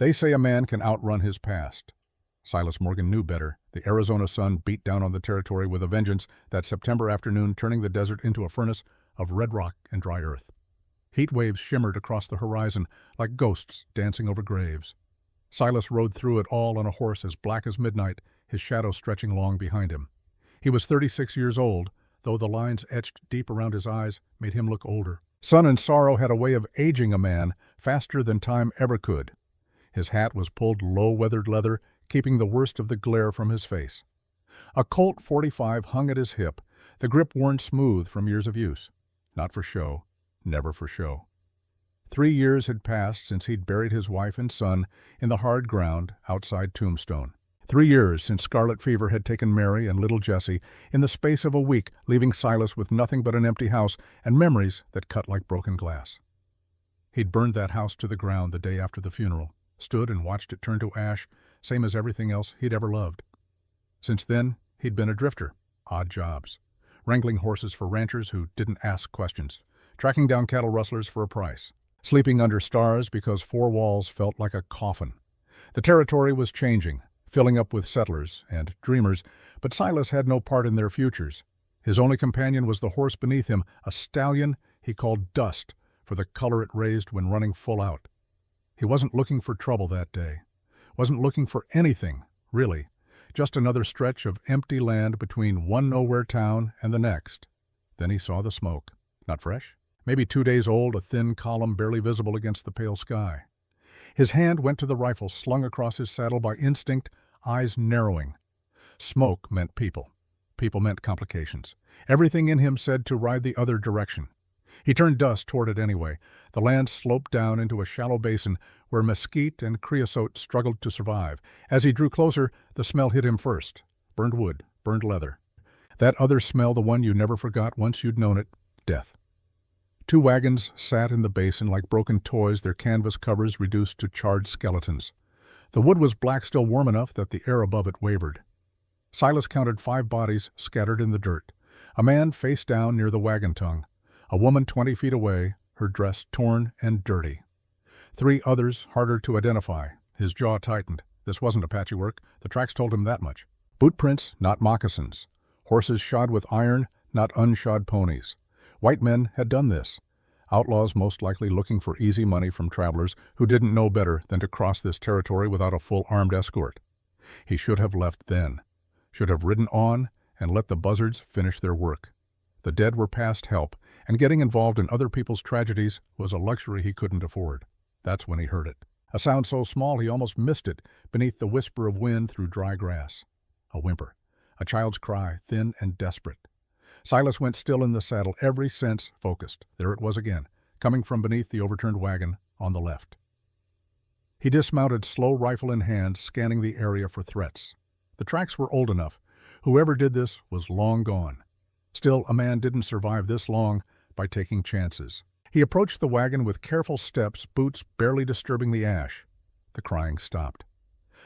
They say a man can outrun his past. Silas Morgan knew better. The Arizona sun beat down on the territory with a vengeance that September afternoon, turning the desert into a furnace of red rock and dry earth. Heat waves shimmered across the horizon like ghosts dancing over graves. Silas rode through it all on a horse as black as midnight, his shadow stretching long behind him. He was 36 years old, though the lines etched deep around his eyes made him look older. Sun and sorrow had a way of aging a man faster than time ever could. His hat was pulled low-weathered leather, keeping the worst of the glare from his face. A Colt .45 hung at his hip, the grip worn smooth from years of use. Not for show, never for show. 3 years had passed since he'd buried his wife and son in the hard ground outside Tombstone. 3 years since scarlet fever had taken Mary and little Jessie in the space of a week, leaving Silas with nothing but an empty house and memories that cut like broken glass. He'd burned that house to the ground the day after the funeral, stood and watched it turn to ash, same as everything else he'd ever loved. Since then, he'd been a drifter, odd jobs, wrangling horses for ranchers who didn't ask questions, tracking down cattle rustlers for a price, sleeping under stars because 4 walls felt like a coffin. The territory was changing, filling up with settlers and dreamers, but Silas had no part in their futures. His only companion was the horse beneath him, a stallion he called Dust for the color it raised when running full out. He wasn't looking for trouble that day, wasn't looking for anything, really, just another stretch of empty land between one nowhere town and the next. Then he saw the smoke. Not fresh? Maybe 2 days old, a thin column barely visible against the pale sky. His hand went to the rifle slung across his saddle by instinct, eyes narrowing. Smoke meant people. People meant complications. Everything in him said to ride the other direction. He turned Dust toward it anyway. The land sloped down into a shallow basin where mesquite and creosote struggled to survive. As he drew closer, the smell hit him first. Burned wood, burned leather. That other smell, the one you never forgot once you'd known it, death. 2 wagons sat in the basin like broken toys, their canvas covers reduced to charred skeletons. The wood was black, still warm enough that the air above it wavered. Silas counted 5 bodies scattered in the dirt. A man face down near the wagon tongue. A woman 20 feet away, her dress torn and dirty. 3 others harder to identify. His jaw tightened. This wasn't Apache work. The tracks told him that much. Boot prints, not moccasins. Horses shod with iron, not unshod ponies. White men had done this. Outlaws most likely looking for easy money from travelers who didn't know better than to cross this territory without a full armed escort. He should have left then. Should have ridden on and let the buzzards finish their work. The dead were past help, and getting involved in other people's tragedies was a luxury he couldn't afford. That's when he heard it. A sound so small he almost missed it beneath the whisper of wind through dry grass. A whimper. A child's cry, thin and desperate. Silas went still in the saddle, every sense focused. There it was again, coming from beneath the overturned wagon on the left. He dismounted, slow rifle in hand, scanning the area for threats. The tracks were old enough. Whoever did this was long gone. Still, a man didn't survive this long by taking chances. He approached the wagon with careful steps, boots barely disturbing the ash. The crying stopped.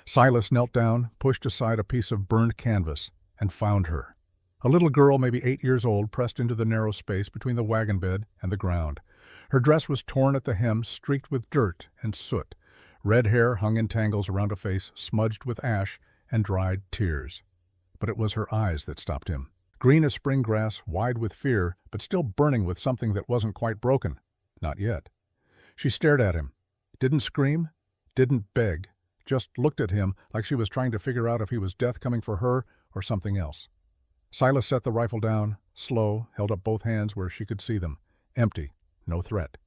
Silas knelt down, pushed aside a piece of burned canvas, and found her. A little girl, maybe 8 years old, pressed into the narrow space between the wagon bed and the ground. Her dress was torn at the hem, streaked with dirt and soot. Red hair hung in tangles around a face smudged with ash and dried tears. But it was her eyes that stopped him. Green as spring grass, wide with fear, but still burning with something that wasn't quite broken. Not yet. She stared at him. Didn't scream, didn't beg, just looked at him like she was trying to figure out if he was death coming for her or something else. Silas set the rifle down, slow, held up both hands where she could see them. Empty, no threat.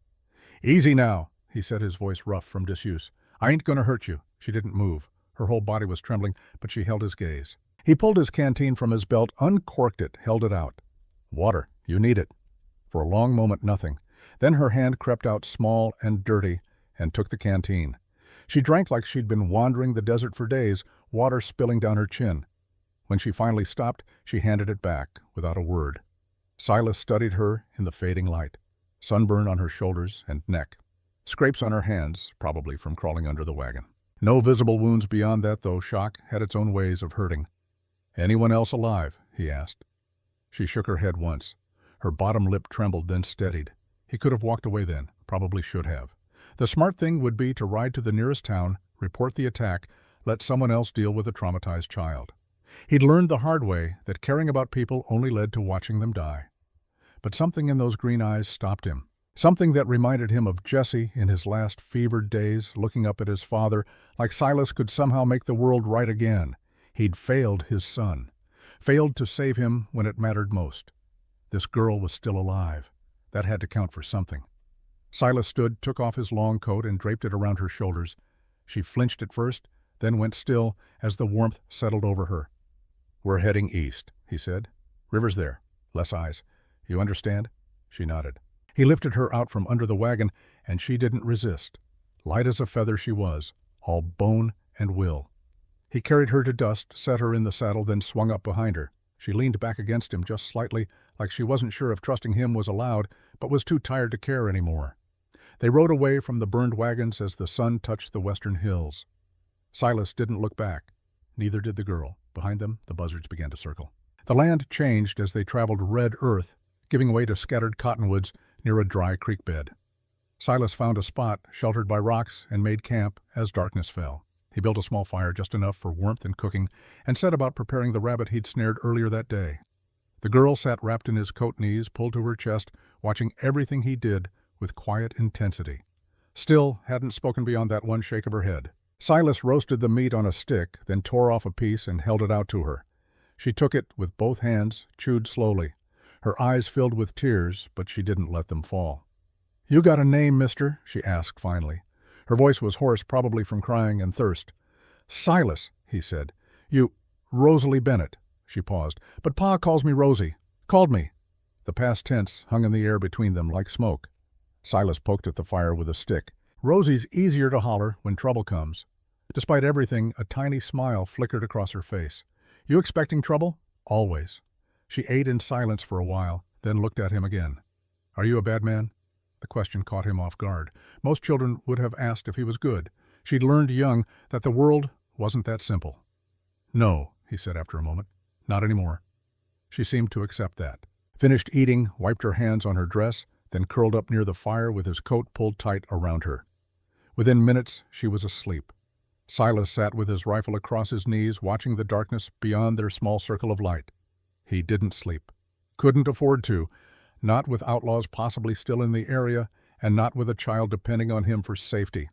"Easy now," he said, his voice rough from disuse. "I ain't gonna hurt you." She didn't move. Her whole body was trembling, but she held his gaze. He pulled his canteen from his belt, uncorked it, held it out. "Water, you need it." For a long moment, nothing. Then her hand crept out small and dirty and took the canteen. She drank like she'd been wandering the desert for days, water spilling down her chin. When she finally stopped, she handed it back without a word. Silas studied her in the fading light. Sunburn on her shoulders and neck. Scrapes on her hands, probably from crawling under the wagon. No visible wounds beyond that, though shock had its own ways of hurting. "Anyone else alive?" he asked. She shook her head once. Her bottom lip trembled, then steadied. He could have walked away then, probably should have. The smart thing would be to ride to the nearest town, report the attack, let someone else deal with a traumatized child. He'd learned the hard way that caring about people only led to watching them die. But something in those green eyes stopped him. Something that reminded him of Jesse in his last fevered days, looking up at his father, like Silas could somehow make the world right again. He'd failed his son. Failed to save him when it mattered most. This girl was still alive. That had to count for something. Silas stood, took off his long coat, and draped it around her shoulders. She flinched at first, then went still as the warmth settled over her. "We're heading east," he said. "River's there. Less eyes. You understand?" She nodded. He lifted her out from under the wagon, and she didn't resist. Light as a feather she was, all bone and will. He carried her to dust, set her in the saddle, then swung up behind her. She leaned back against him just slightly, like she wasn't sure if trusting him was allowed, but was too tired to care anymore. They rode away from the burned wagons as the sun touched the western hills. Silas didn't look back. Neither did the girl. Behind them, the buzzards began to circle. The land changed as they traveled red earth, giving way to scattered cottonwoods near a dry creek bed. Silas found a spot sheltered by rocks and made camp as darkness fell. He built a small fire, just enough for warmth and cooking, and set about preparing the rabbit he'd snared earlier that day. The girl sat wrapped in his coat knees, pulled to her chest, watching everything he did with quiet intensity. Still hadn't spoken beyond that one shake of her head. Silas roasted the meat on a stick, then tore off a piece and held it out to her. She took it with both hands, chewed slowly. Her eyes filled with tears, but she didn't let them fall. "You got a name, mister?" she asked finally. Her voice was hoarse, probably from crying and thirst. "Silas," he said. "You, Rosalie Bennett." She paused. "But Pa calls me Rosie. Called me." The past tense hung in the air between them like smoke. Silas poked at the fire with a stick. "Rosie's easier to holler when trouble comes." Despite everything, a tiny smile flickered across her face. "You expecting trouble?" "Always." She ate in silence for a while, then looked at him again. "Are you a bad man?" The question caught him off guard. Most children would have asked if he was good. She'd learned young that the world wasn't that simple. "No," he said after a moment. "Not anymore." She seemed to accept that. Finished eating, wiped her hands on her dress, then curled up near the fire with his coat pulled tight around her. Within minutes, she was asleep. Silas sat with his rifle across his knees, watching the darkness beyond their small circle of light. He didn't sleep. Couldn't afford to. Not with outlaws possibly still in the area, and not with a child depending on him for safety.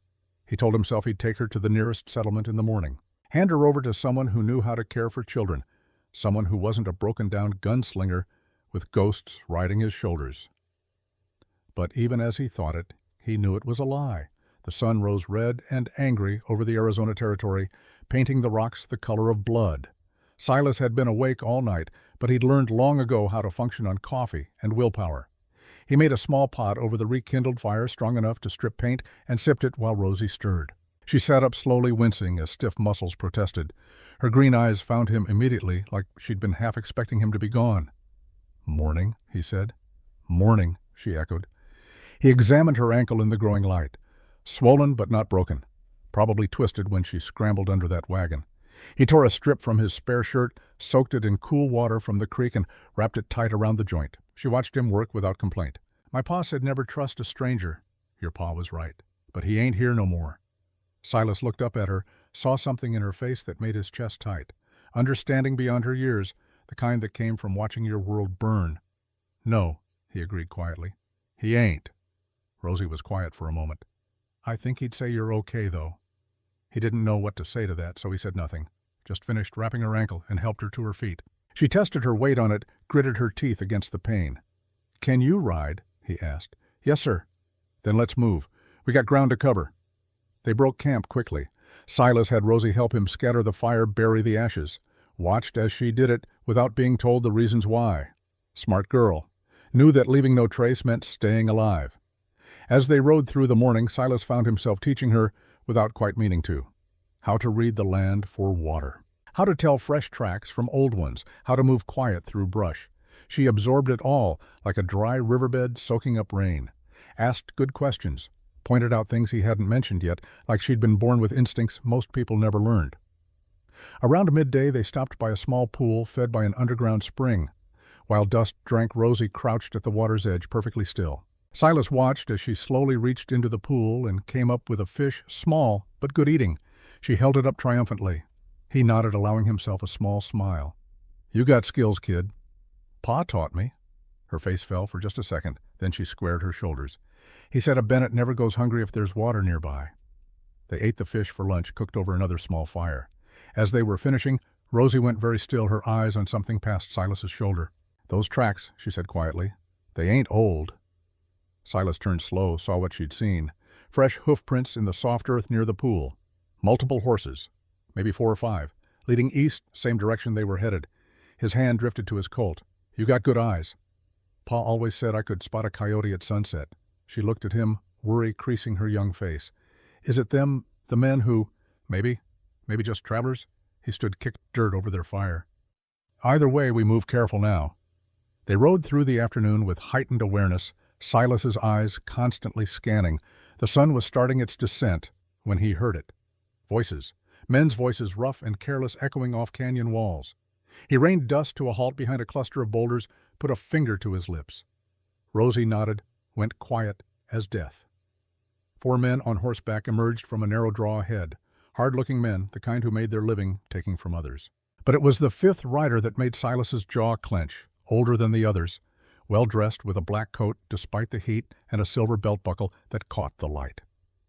He told himself he'd take her to the nearest settlement in the morning. Hand her over to someone who knew how to care for children. Someone who wasn't a broken-down gunslinger with ghosts riding his shoulders. But even as he thought it, he knew it was a lie. The sun rose red and angry over the Arizona Territory, painting the rocks the color of blood. Silas had been awake all night, but he'd learned long ago how to function on coffee and willpower. He made a small pot over the rekindled fire strong enough to strip paint and sipped it while Rosie stirred. She sat up slowly, wincing as stiff muscles protested. Her green eyes found him immediately, like she'd been half expecting him to be gone. "Morning," he said. "Morning," she echoed. He examined her ankle in the growing light. Swollen but not broken. Probably twisted when she scrambled under that wagon. He tore a strip from his spare shirt, soaked it in cool water from the creek, and wrapped it tight around the joint. She watched him work without complaint. "My pa said never trust a stranger." "Your pa was right. But he ain't here no more." Silas looked up at her, saw something in her face that made his chest tight. Understanding beyond her years, the kind that came from watching your world burn. "No," he agreed quietly. "He ain't." Rosie was quiet for a moment. "I think he'd say you're okay, though." He didn't know what to say to that, so he said nothing. Just finished wrapping her ankle and helped her to her feet. She tested her weight on it, gritted her teeth against the pain. "Can you ride?" he asked. "Yes, sir." "Then let's move. We got ground to cover." They broke camp quickly. Silas had Rosie help him scatter the fire, bury the ashes. Watched as she did it without being told the reasons why. Smart girl. Knew that leaving no trace meant staying alive. As they rode through the morning, Silas found himself teaching her, without quite meaning to, how to read the land for water. How to tell fresh tracks from old ones. How to move quiet through brush. She absorbed it all, like a dry riverbed soaking up rain. Asked good questions. Pointed out things he hadn't mentioned yet, like she'd been born with instincts most people never learned. Around midday, they stopped by a small pool fed by an underground spring. While dust drank, Rosie crouched at the water's edge, perfectly still. Silas watched as she slowly reached into the pool and came up with a fish, small but good eating. She held it up triumphantly. He nodded, allowing himself a small smile. "You got skills, kid." "Pa taught me." Her face fell for just a second, then she squared her shoulders. "He said a Bennett never goes hungry if there's water nearby." They ate the fish for lunch, cooked over another small fire. As they were finishing, Rosie went very still, her eyes on something past Silas's shoulder. "Those tracks," she said quietly. "They ain't old." Silas turned slow, saw what she'd seen. Fresh hoof prints in the soft earth near the pool. Multiple horses, maybe 4 or 5, leading east, same direction they were headed. His hand drifted to his Colt. "You got good eyes." "Pa always said I could spot a coyote at sunset." She looked at him, worry creasing her young face. "Is it them, the men who—" Maybe just travelers?" He stood, kicked dirt over their fire. "Either way, we move careful now." They rode through the afternoon with heightened awareness, Silas's eyes constantly scanning. The sun was starting its descent when he heard it. Voices. Men's voices, rough and careless, echoing off canyon walls. He reined dust to a halt behind a cluster of boulders, put a finger to his lips. Rosie nodded, went quiet as death. 4 men on horseback emerged from a narrow draw ahead. Hard-looking men, the kind who made their living taking from others. But it was the 5th rider that made Silas's jaw clench, older than the others, well-dressed with a black coat despite the heat and a silver belt buckle that caught the light.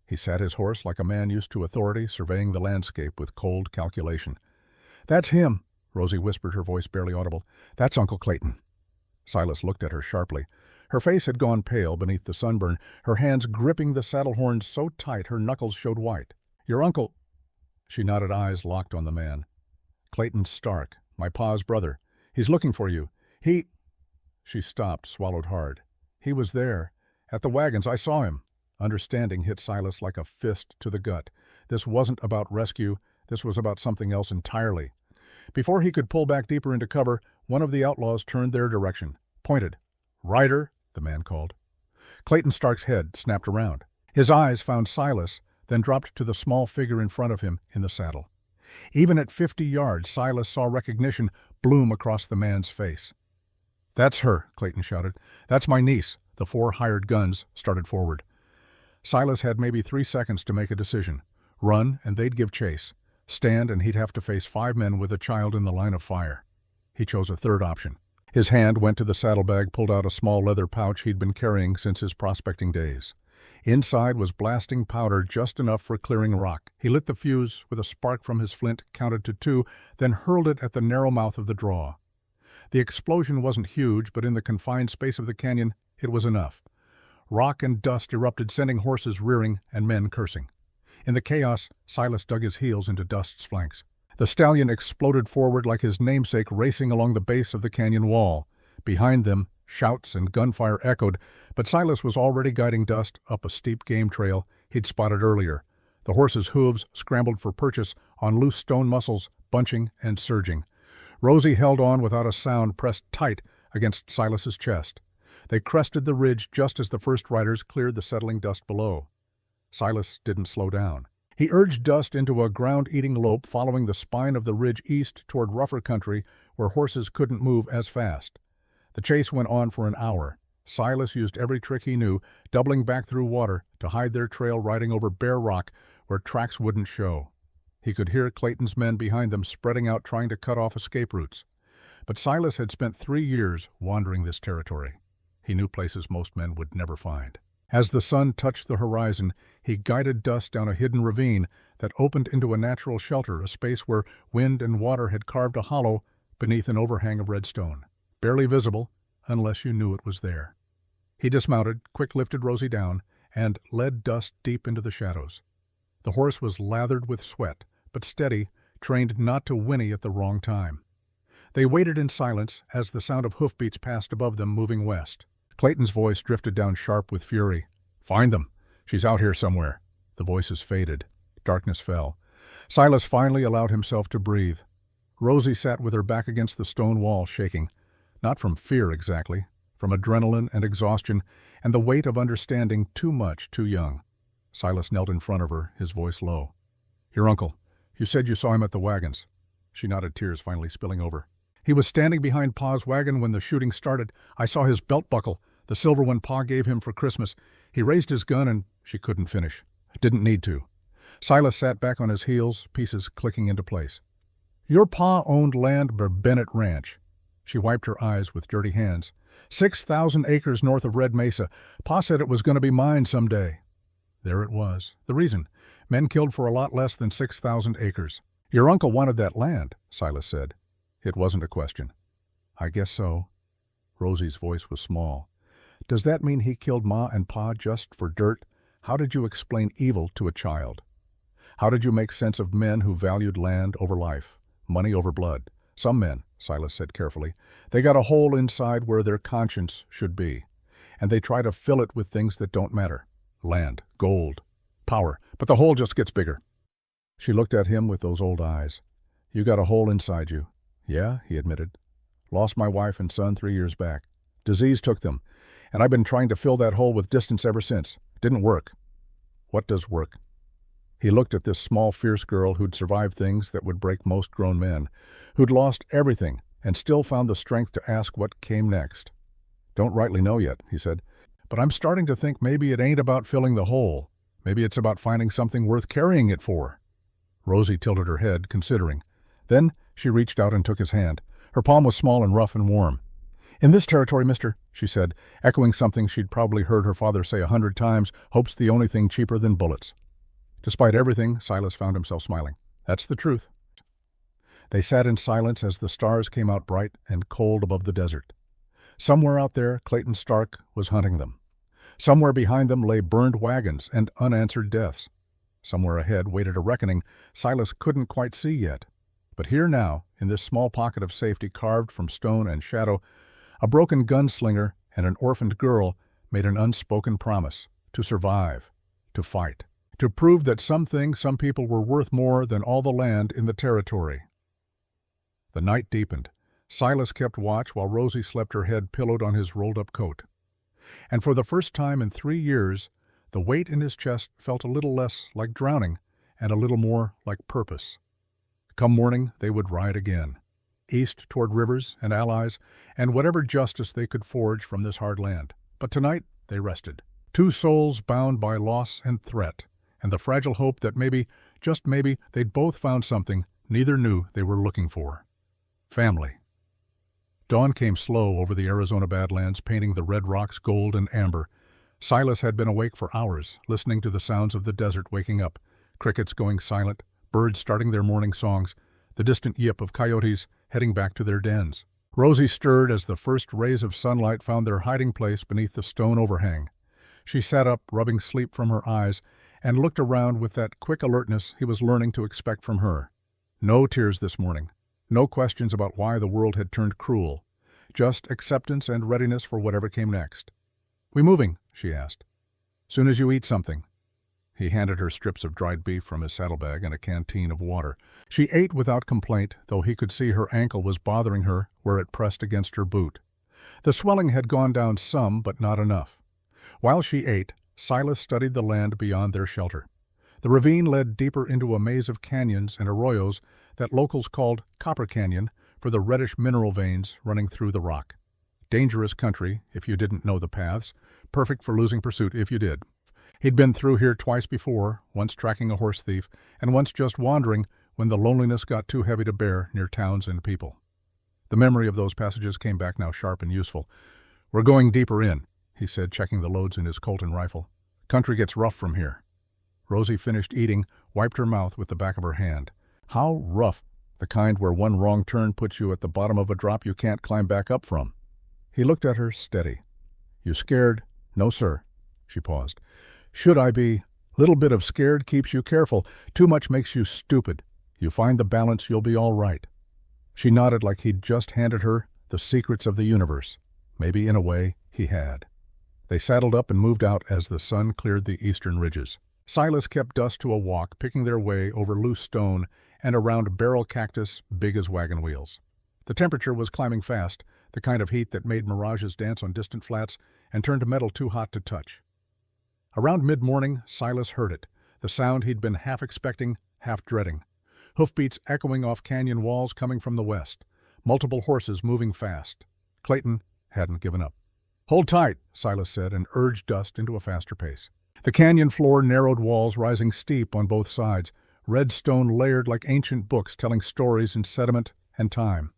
He sat his horse like a man used to authority, surveying the landscape with cold calculation. "That's him," Rosie whispered, her voice barely audible. "That's Uncle Clayton." Silas looked at her sharply. Her face had gone pale beneath the sunburn, her hands gripping the saddle horns so tight her knuckles showed white. "Your uncle—" She nodded, eyes locked on the man. "Clayton Stark, my pa's brother. He's looking for you. He—" She stopped, swallowed hard. "He was there. At the wagons. I saw him." Understanding hit Silas like a fist to the gut. This wasn't about rescue. This was about something else entirely. Before he could pull back deeper into cover, one of the outlaws turned their direction. Pointed. "Rider," the man called. Clayton Stark's head snapped around. His eyes found Silas, then dropped to the small figure in front of him in the saddle. Even at 50 yards, Silas saw recognition bloom across the man's face. "That's her," Clayton shouted. "That's my niece." The 4 hired guns started forward. Silas had maybe 3 seconds to make a decision. Run, and they'd give chase. Stand, and he'd have to face 5 men with a child in the line of fire. He chose a third option. His hand went to the saddlebag, pulled out a small leather pouch he'd been carrying since his prospecting days. Inside was blasting powder, just enough for clearing rock. He lit the fuse with a spark from his flint, counted to 2, then hurled it at the narrow mouth of the draw. The explosion wasn't huge, but in the confined space of the canyon, it was enough. Rock and dust erupted, sending horses rearing and men cursing. In the chaos, Silas dug his heels into Dust's flanks. The stallion exploded forward like his namesake, racing along the base of the canyon wall. Behind them, shouts and gunfire echoed, but Silas was already guiding Dust up a steep game trail he'd spotted earlier. The horse's hooves scrambled for purchase on loose stone muscles, bunching and surging. Rosie held on without a sound, pressed tight against Silas's chest. They crested the ridge just as the first riders cleared the settling dust below. Silas didn't slow down. He urged Dust into a ground-eating lope following the spine of the ridge east toward rougher country where horses couldn't move as fast. The chase went on for an hour. Silas used every trick he knew, doubling back through water to hide their trail, riding over bare rock where tracks wouldn't show. He could hear Clayton's men behind them spreading out, trying to cut off escape routes. But Silas had spent 3 years wandering this territory. He knew places most men would never find. As the sun touched the horizon, he guided Dust down a hidden ravine that opened into a natural shelter, a space where wind and water had carved a hollow beneath an overhang of red stone, barely visible unless you knew it was there. He dismounted, quick-lifted Rosie down, and led Dust deep into the shadows. The horse was lathered with sweat, but steady, trained not to whinny at the wrong time. They waited in silence as the sound of hoofbeats passed above them, moving west. Clayton's voice drifted down sharp with fury. "Find them. She's out here somewhere." The voices faded. Darkness fell. Silas finally allowed himself to breathe. Rosie sat with her back against the stone wall, shaking. Not from fear exactly, from adrenaline and exhaustion, and the weight of understanding too much, too young. Silas knelt in front of her, his voice low. "Your uncle. You said you saw him at the wagons." She nodded, tears finally spilling over. "He was standing behind Pa's wagon when the shooting started. I saw his belt buckle, the silver one Pa gave him for Christmas. He raised his gun and—" She couldn't finish. Didn't need to. Silas sat back on his heels, pieces clicking into place. Your pa owned land by Bennett Ranch. She wiped her eyes with dirty hands. 6,000 acres north of Red Mesa. Pa said it was going to be mine someday. There it was. The reason. Men killed for a lot less than 6,000 acres. Your uncle wanted that land, Silas said. It wasn't a question. I guess so. Rosie's voice was small. Does that mean he killed Ma and Pa just for dirt? How did you explain evil to a child? How did you make sense of men who valued land over life, money over blood? Some men, Silas said carefully, they got a hole inside where their conscience should be, and they try to fill it with things that don't matter. Land, gold, power, but the hole just gets bigger. She looked at him with those old eyes. You got a hole inside you. Yeah, he admitted. Lost my wife and son 3 years back. Disease took them, and I've been trying to fill that hole with distance ever since. Didn't work. What does work? He looked at this small, fierce girl who'd survived things that would break most grown men, who'd lost everything and still found the strength to ask what came next. Don't rightly know yet, he said, but I'm starting to think maybe it ain't about filling the hole. Maybe it's about finding something worth carrying it for. Rosie tilted her head, considering. Then she reached out and took his hand. Her palm was small and rough and warm. In this territory, mister, she said, echoing something she'd probably heard her father say 100 times, hope's the only thing cheaper than bullets. Despite everything, Silas found himself smiling. That's the truth. They sat in silence as the stars came out bright and cold above the desert. Somewhere out there, Clayton Stark was hunting them. Somewhere behind them lay burned wagons and unanswered deaths. Somewhere ahead waited a reckoning Silas couldn't quite see yet. But here now, in this small pocket of safety carved from stone and shadow, a broken gunslinger and an orphaned girl made an unspoken promise to survive, to fight, to prove that some things, some people were worth more than all the land in the territory. The night deepened. Silas kept watch while Rosie slept, her head pillowed on his rolled-up coat. And for the first time in 3 years, the weight in his chest felt a little less like drowning and a little more like purpose. Come morning, they would ride again, east toward rivers and allies and whatever justice they could forge from this hard land. But tonight they rested, two souls bound by loss and threat, and the fragile hope that maybe, just maybe, they'd both found something neither knew they were looking for. Family. Dawn came slow over the Arizona Badlands, painting the red rocks gold and amber. Silas had been awake for hours, listening to the sounds of the desert waking up, crickets going silent, birds starting their morning songs, the distant yip of coyotes heading back to their dens. Rosie stirred as the first rays of sunlight found their hiding place beneath the stone overhang. She sat up, rubbing sleep from her eyes, and looked around with that quick alertness he was learning to expect from her. No tears this morning. No questions about why the world had turned cruel. Just acceptance and readiness for whatever came next. "We moving?" she asked. "Soon as you eat something." He handed her strips of dried beef from his saddlebag and a canteen of water. She ate without complaint, though he could see her ankle was bothering her where it pressed against her boot. The swelling had gone down some, but not enough. While she ate, Silas studied the land beyond their shelter. The ravine led deeper into a maze of canyons and arroyos that locals called Copper Canyon for the reddish mineral veins running through the rock. Dangerous country if you didn't know the paths, perfect for losing pursuit if you did. He'd been through here twice before, once tracking a horse thief, and once just wandering when the loneliness got too heavy to bear near towns and people. The memory of those passages came back now sharp and useful. "We're going deeper in," he said, checking the loads in his Colton rifle. "Country gets rough from here." Rosie finished eating, wiped her mouth with the back of her hand. "How rough?" "The kind where one wrong turn puts you at the bottom of a drop you can't climb back up from." He looked at her, steady. "You scared?" "No, sir." She paused. "Should I be? Little bit of scared keeps you careful. Too much makes you stupid. You find the balance, you'll be all right." She nodded like he'd just handed her the secrets of the universe. Maybe, in a way, he had. They saddled up and moved out as the sun cleared the eastern ridges. Silas kept dust to a walk, picking their way over loose stone and around barrel cactus big as wagon wheels. The temperature was climbing fast, the kind of heat that made mirages dance on distant flats and turned metal too hot to touch. Around mid-morning, Silas heard it, the sound he'd been half expecting, half dreading. Hoofbeats echoing off canyon walls coming from the west, multiple horses moving fast. Clayton hadn't given up. "Hold tight," Silas said, and urged dust into a faster pace. The canyon floor narrowed walls rising steep on both sides, red stone layered like ancient books telling stories in sediment and time.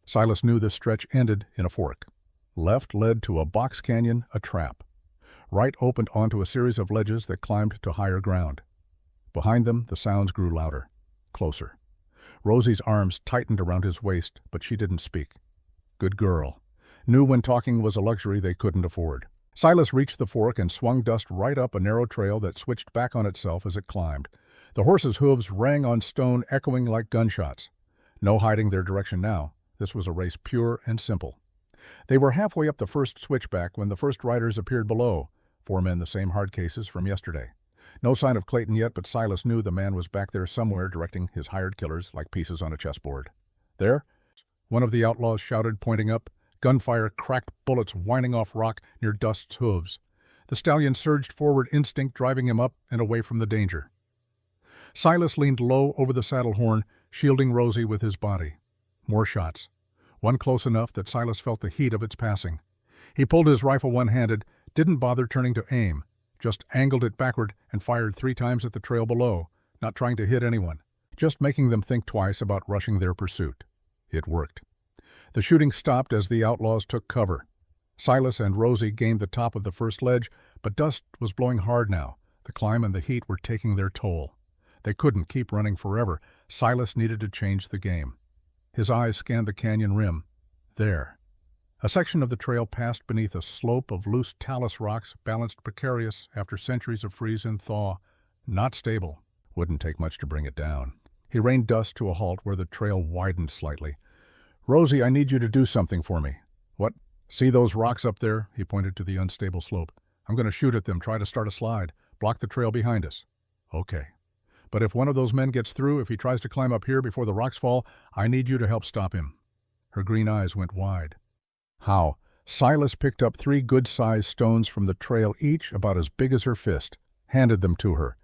Silas knew this stretch ended in a fork. Left led to a box canyon, a trap. Right opened onto a series of ledges that climbed to higher ground. Behind them, the sounds grew louder, closer. Rosie's arms tightened around his waist, but she didn't speak. Good girl. Knew when talking was a luxury they couldn't afford. Silas reached the fork and swung Dust right up a narrow trail that switched back on itself as it climbed. The horses' hooves rang on stone, echoing like gunshots. No hiding their direction now. This was a race pure and simple. They were halfway up the first switchback when the first riders appeared below, 4 men the same hard cases from yesterday. No sign of Clayton yet, but Silas knew the man was back there somewhere directing his hired killers like pieces on a chessboard. There, one of the outlaws shouted, pointing up. Gunfire cracked bullets whining off rock near Dust's hooves. The stallion surged forward, instinct driving him up and away from the danger. Silas leaned low over the saddle horn, shielding Rosie with his body. More shots. One close enough that Silas felt the heat of its passing. He pulled his rifle one-handed, didn't bother turning to aim, just angled it backward and fired 3 times at the trail below, not trying to hit anyone, just making them think twice about rushing their pursuit. It worked. The shooting stopped as the outlaws took cover. Silas and Rosie gained the top of the first ledge, but Dust was blowing hard now. The climb and the heat were taking their toll. They couldn't keep running forever. Silas needed to change the game. His eyes scanned the canyon rim. There. A section of the trail passed beneath a slope of loose talus rocks, balanced precarious after centuries of freeze and thaw. Not stable. Wouldn't take much to bring it down. He reined Dust to a halt where the trail widened slightly. "Rosie, I need you to do something for me." "What?" "See those rocks up there?" He pointed to the unstable slope. "I'm going to shoot at them, try to start a slide, block the trail behind us." "Okay. But if one of those men gets through, if he tries to climb up here before the rocks fall, I need you to help stop him." Her green eyes went wide. "How?" Silas picked up 3 good-sized stones from the trail, each about as big as her fist, handed them to her.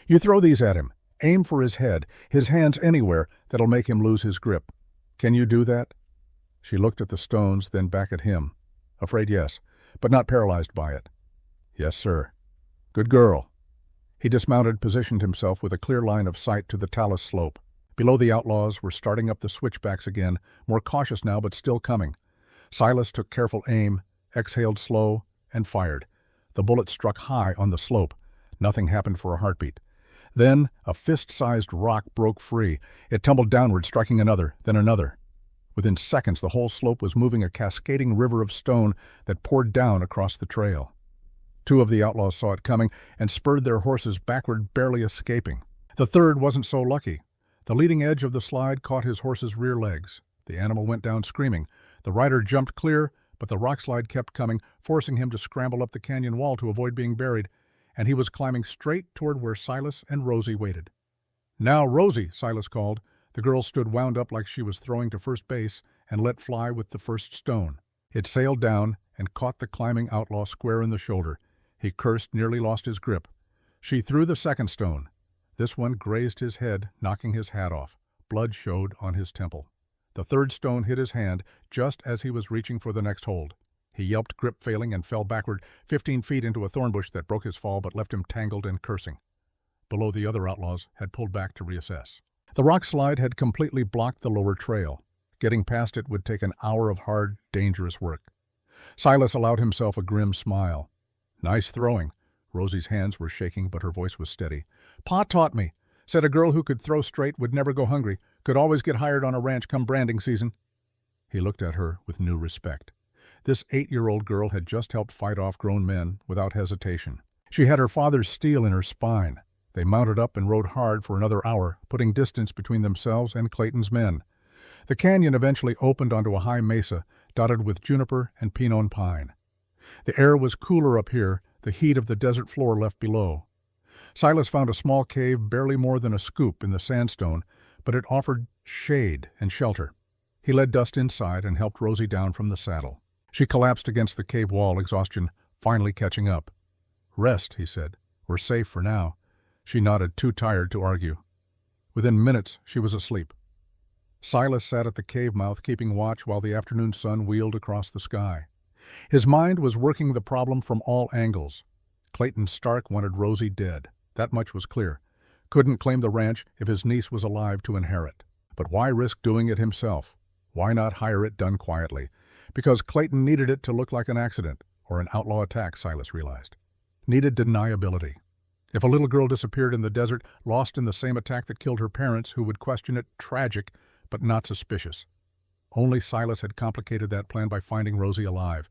"You throw these at him. Aim for his head, his hands anywhere that'll make him lose his grip. Can you do that?" She looked at the stones, then back at him. "Afraid yes, but not paralyzed by it." "Yes, sir." "Good girl." He dismounted, positioned himself with a clear line of sight to the talus slope. Below, the outlaws were starting up the switchbacks again, more cautious now but still coming. Silas took careful aim, exhaled slow, and fired. The bullet struck high on the slope. Nothing happened for a heartbeat. Then a fist-sized rock broke free. It tumbled downward, striking another, then another. Within seconds, the whole slope was moving a cascading river of stone that poured down across the trail. 2 of the outlaws saw it coming and spurred their horses backward, barely escaping. The third wasn't so lucky. The leading edge of the slide caught his horse's rear legs. The animal went down screaming. The rider jumped clear, but the rock slide kept coming, forcing him to scramble up the canyon wall to avoid being buried, and he was climbing straight toward where Silas and Rosie waited. "Now, Rosie," Silas called. The girl stood wound up like she was throwing to first base and let fly with the first stone. It sailed down and caught the climbing outlaw square in the shoulder. He cursed, nearly lost his grip. She threw the second stone. This one grazed his head, knocking his hat off. Blood showed on his temple. The third stone hit his hand just as he was reaching for the next hold. He yelped, grip failing, and fell backward 15 feet into a thorn bush that broke his fall but left him tangled and cursing. Below, the other outlaws had pulled back to reassess. The rock slide had completely blocked the lower trail. Getting past it would take an hour of hard, dangerous work. Silas allowed himself a grim smile. "Nice throwing." Rosie's hands were shaking, but her voice was steady. "Pa taught me. Said a girl who could throw straight would never go hungry, could always get hired on a ranch come branding season." He looked at her with new respect. This 8-year-old girl had just helped fight off grown men without hesitation. She had her father's steel in her spine. They mounted up and rode hard for another hour, putting distance between themselves and Clayton's men. The canyon eventually opened onto a high mesa, dotted with juniper and pinon pine. The air was cooler up here, the heat of the desert floor left below. Silas found a small cave barely more than a scoop in the sandstone, but it offered shade and shelter. He led Dust inside and helped Rosie down from the saddle. She collapsed against the cave wall, exhaustion finally catching up. "Rest," he said. "We're safe for now." She nodded, too tired to argue. Within minutes, she was asleep. Silas sat at the cave mouth, keeping watch while the afternoon sun wheeled across the sky. His mind was working the problem from all angles. Clayton Stark wanted Rosie dead. That much was clear. Couldn't claim the ranch if his niece was alive to inherit. But why risk doing it himself? Why not hire it done quietly? Because Clayton needed it to look like an accident or an outlaw attack, Silas realized. Needed deniability. If a little girl disappeared in the desert, lost in the same attack that killed her parents, who would question it, tragic, but not suspicious. Only Silas had complicated that plan by finding Rosie alive.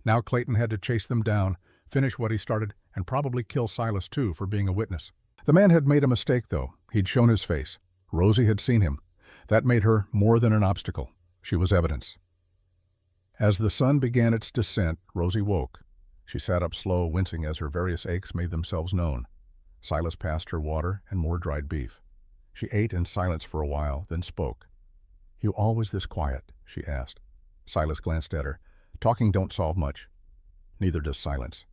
Now Clayton had to chase them down, finish what he started, and probably kill Silas too for being a witness. The man had made a mistake, though. He'd shown his face. Rosie had seen him. That made her more than an obstacle. She was evidence. As the sun began its descent, Rosie woke. She sat up slow, wincing as her various aches made themselves known. Silas passed her water and more dried beef. She ate in silence for a while, then spoke. "You always this quiet?" she asked. Silas glanced at her. Talking don't solve much. Neither does silence.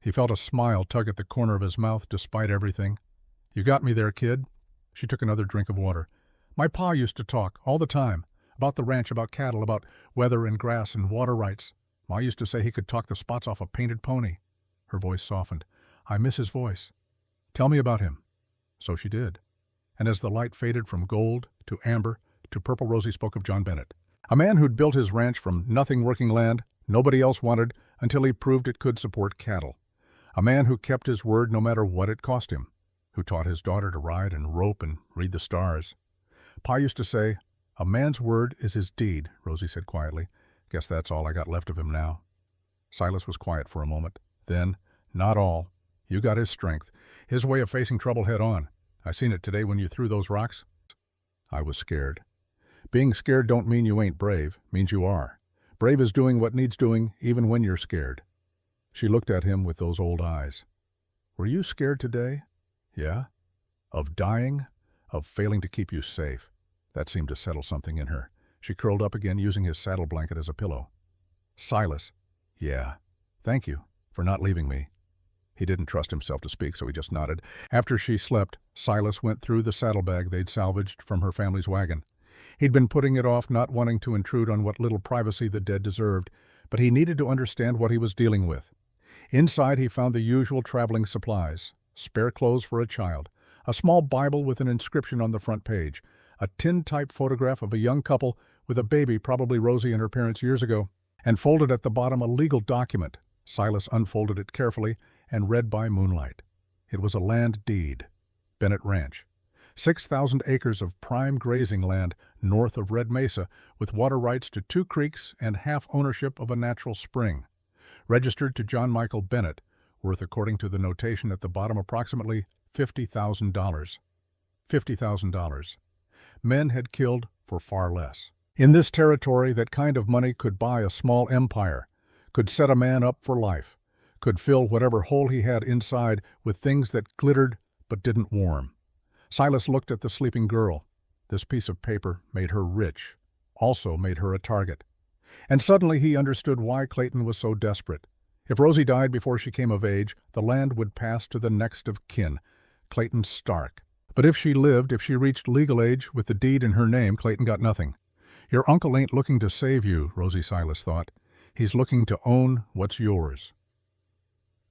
He felt a smile tug at the corner of his mouth despite everything. "You got me there, kid." She took another drink of water. "My pa used to talk, all the time, about the ranch, about cattle, about weather and grass and water rights. Ma used to say he could talk the spots off a painted pony." Her voice softened. "I miss his voice. Tell me about him." So she did. And as the light faded from gold to amber to purple, Rosie spoke of John Bennett, a man who'd built his ranch from nothing working land nobody else wanted until he proved it could support cattle. A man who kept his word no matter what it cost him, who taught his daughter to ride and rope and read the stars. Pa used to say, "A man's word is his deed," Rosie said quietly. "Guess that's all I got left of him now." Silas was quiet for a moment. Then, "Not all. You got his strength, his way of facing trouble head on. I seen it today when you threw those rocks." "I was scared." "Being scared don't mean you ain't brave, means you are. Brave is doing what needs doing even when you're scared." She looked at him with those old eyes. "Were you scared today?" "Yeah." "Of dying? Of failing to keep you safe?" That seemed to settle something in her. She curled up again, using his saddle blanket as a pillow. "Silas." "Yeah. Thank you for not leaving me." He didn't trust himself to speak, so he just nodded. After she slept, Silas went through the saddlebag they'd salvaged from her family's wagon. He'd been putting it off, not wanting to intrude on what little privacy the dead deserved, but he needed to understand what he was dealing with. Inside he found the usual traveling supplies, spare clothes for a child, a small Bible with an inscription on the front page, a tin-type photograph of a young couple with a baby, probably Rosie and her parents years ago, and folded at the bottom a legal document. Silas unfolded it carefully and read by moonlight. It was a land deed. Bennett Ranch. 6,000 acres of prime grazing land north of Red Mesa, with water rights to 2 creeks and half ownership of a natural spring. Registered to John Michael Bennett, worth, according to the notation at the bottom, approximately $50,000. $50,000. Men had killed for far less. In this territory, that kind of money could buy a small empire, could set a man up for life, could fill whatever hole he had inside with things that glittered but didn't warm. Silas looked at the sleeping girl. This piece of paper made her rich, also made her a target. And suddenly he understood why Clayton was so desperate. If Rosie died before she came of age, the land would pass to the next of kin, Clayton Stark. But if she lived, if she reached legal age with the deed in her name, Clayton got nothing. Your uncle ain't looking to save you, Rosie Silas thought. He's looking to own what's yours.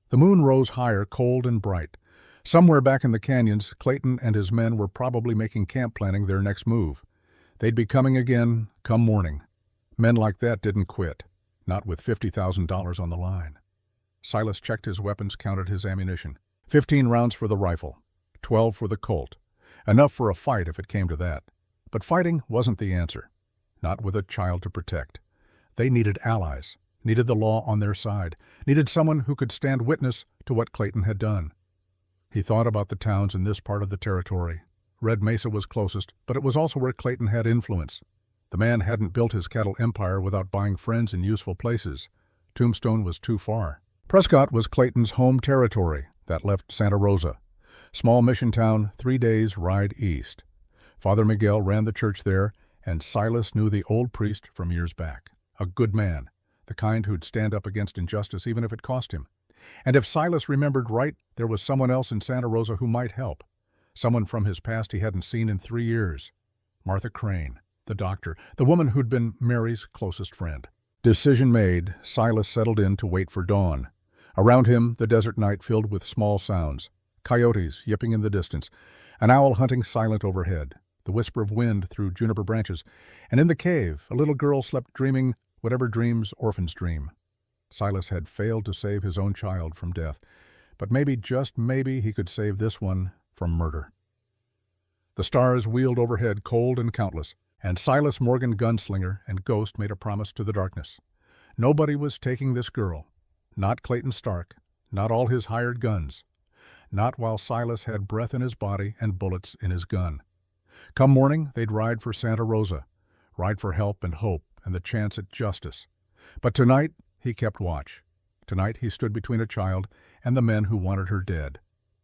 The moon rose higher, cold and bright. Somewhere back in the canyons, Clayton and his men were probably making camp planning their next move. They'd be coming again, come morning. Men like that didn't quit, not with $50,000 on the line. Silas checked his weapons, counted his ammunition. 15 rounds for the rifle, 12 for the Colt. Enough for a fight if it came to that. But fighting wasn't the answer. Not with a child to protect. They needed allies, needed the law on their side, needed someone who could stand witness to what Clayton had done. He thought about the towns in this part of the territory. Red Mesa was closest, but it was also where Clayton had influence. The man hadn't built his cattle empire without buying friends in useful places. Tombstone was too far. Prescott was Clayton's home territory. That left Santa Rosa. Small mission town, 3 days' ride east. Father Miguel ran the church there, and Silas knew the old priest from years back. A good man, the kind who'd stand up against injustice even if it cost him. And if Silas remembered right, there was someone else in Santa Rosa who might help. Someone from his past he hadn't seen in 3 years. Martha Crane, the doctor, the woman who'd been Mary's closest friend. Decision made, Silas settled in to wait for dawn. Around him, the desert night filled with small sounds. Coyotes yipping in the distance, an owl hunting silent overhead, the whisper of wind through juniper branches, and in the cave, a little girl slept dreaming whatever dreams orphans dream. Silas had failed to save his own child from death, but maybe, just maybe, he could save this one from murder. The stars wheeled overhead, cold and countless, and Silas Morgan, gunslinger and ghost, made a promise to the darkness. Nobody was taking this girl. Not Clayton Stark, not all his hired guns. Not while Silas had breath in his body and bullets in his gun. Come morning, they'd ride for Santa Rosa, ride for help and hope and the chance at justice. But tonight, he kept watch. Tonight he stood between a child and the men who wanted her dead.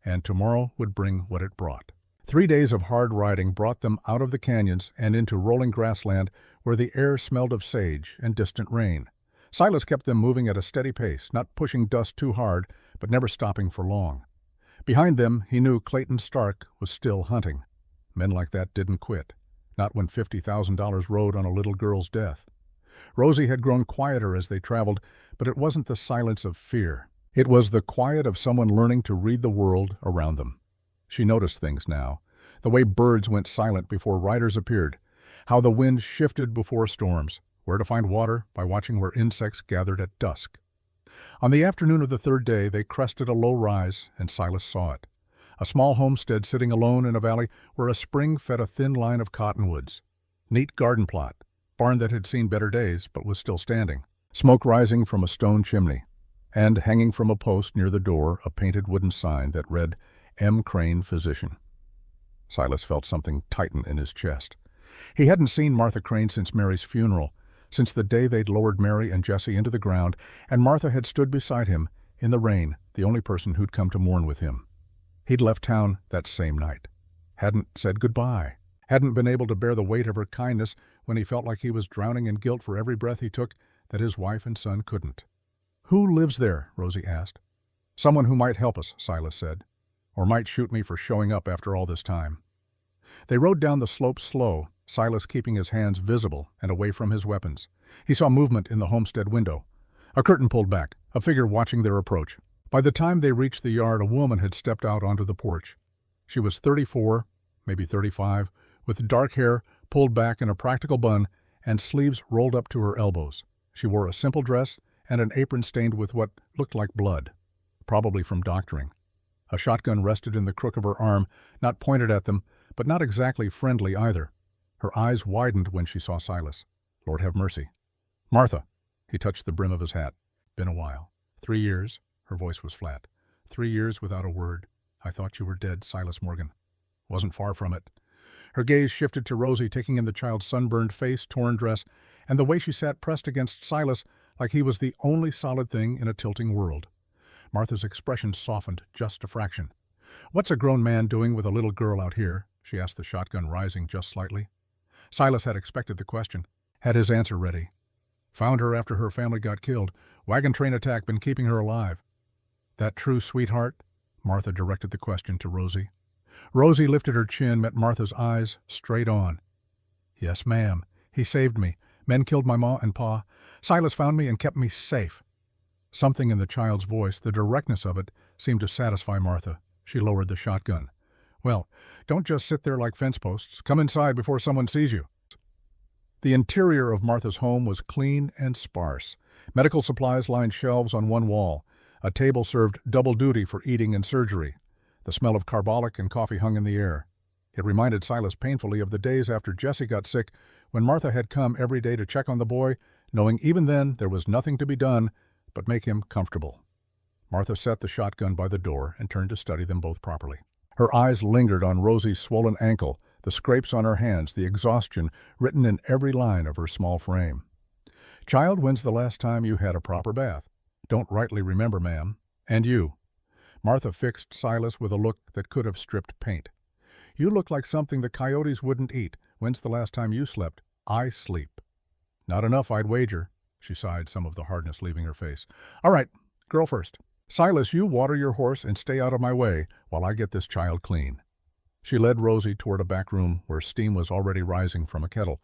And tomorrow would bring what it brought. 3 days of hard riding brought them out of the canyons and into rolling grassland where the air smelled of sage and distant rain. Silas kept them moving at a steady pace, not pushing dust too hard, but never stopping for long. Behind them, he knew Clayton Stark was still hunting. Men like that didn't quit, not when $50,000 rode on a little girl's death. Rosie had grown quieter as they traveled, but it wasn't the silence of fear. It was the quiet of someone learning to read the world around them. She noticed things now, the way birds went silent before riders appeared, how the wind shifted before storms, where to find water by watching where insects gathered at dusk. On the afternoon of the third day, they crested a low rise, and Silas saw it. A small homestead sitting alone in a valley where a spring fed a thin line of cottonwoods. Neat garden plot, barn that had seen better days but was still standing. Smoke rising from a stone chimney, and hanging from a post near the door a painted wooden sign that read, M. Crane, Physician. Silas felt something tighten in his chest. He hadn't seen Martha Crane since Mary's funeral, since the day they'd lowered Mary and Jesse into the ground, and Martha had stood beside him, in the rain, the only person who'd come to mourn with him. He'd left town that same night. Hadn't said goodbye. Hadn't been able to bear the weight of her kindness when he felt like he was drowning in guilt for every breath he took that his wife and son couldn't. "Who lives there?" Rosie asked. "Someone who might help us," Silas said, "or might shoot me for showing up after all this time." They rode down the slope slow, Silas keeping his hands visible and away from his weapons. He saw movement in the homestead window. A curtain pulled back, a figure watching their approach. By the time they reached the yard, a woman had stepped out onto the porch. She was 34, maybe 35, with dark hair pulled back in a practical bun and sleeves rolled up to her elbows. She wore a simple dress and an apron stained with what looked like blood, probably from doctoring. A shotgun rested in the crook of her arm, not pointed at them, but not exactly friendly either. Her eyes widened when she saw Silas. Lord have mercy. "Martha." He touched the brim of his hat. "Been a while. 3 years." Her voice was flat. 3 years without a word. "I thought you were dead, Silas Morgan." "Wasn't far from it." Her gaze shifted to Rosie, taking in the child's sunburned face, torn dress, and the way she sat pressed against Silas like he was the only solid thing in a tilting world. Martha's expression softened just a fraction. "What's a grown man doing with a little girl out here?" she asked, the shotgun rising just slightly. Silas had expected the question, had his answer ready. "Found her after her family got killed. Wagon train attack, been keeping her alive." "That true, sweetheart?" Martha directed the question to Rosie. Rosie lifted her chin, met Martha's eyes straight on. "Yes, ma'am. He saved me. Men killed my ma and pa. Silas found me and kept me safe." Something in the child's voice, the directness of it, seemed to satisfy Martha. She lowered the shotgun. "Well, don't just sit there like fence posts. Come inside before someone sees you." The interior of Martha's home was clean and sparse. Medical supplies lined shelves on one wall. A table served double duty for eating and surgery. The smell of carbolic and coffee hung in the air. It reminded Silas painfully of the days after Jesse got sick, when Martha had come every day to check on the boy, knowing even then there was nothing to be done but make him comfortable. Martha set the shotgun by the door and turned to study them both properly. Her eyes lingered on Rosie's swollen ankle, the scrapes on her hands, the exhaustion written in every line of her small frame. "Child, when's the last time you had a proper bath?" "Don't rightly remember, ma'am." "And you?" Martha fixed Silas with a look that could have stripped paint. "You look like something the coyotes wouldn't eat. When's the last time you slept?" "I sleep." "Not enough, I'd wager." She sighed, some of the hardness leaving her face. "All right, girl first. Silas, you water your horse and stay out of my way while I get this child clean." She led Rosie toward a back room where steam was already rising from a kettle.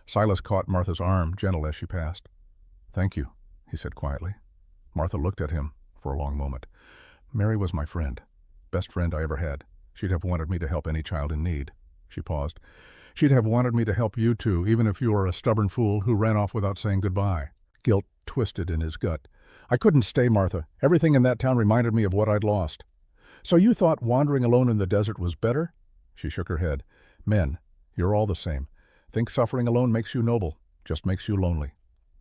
Silas caught Martha's arm, gentle as she passed. "Thank you," he said quietly. Martha looked at him. For for a long moment. Mary was my friend. Best friend I ever had. She'd have wanted me to help any child in need. She paused. She'd have wanted me to help you too, even if you were a stubborn fool who ran off without saying goodbye. Guilt twisted in his gut. I couldn't stay, Martha. Everything in that town reminded me of what I'd lost. So you thought wandering alone in the desert was better? She shook her head. Men, you're all the same. Think suffering alone makes you noble, just makes you lonely.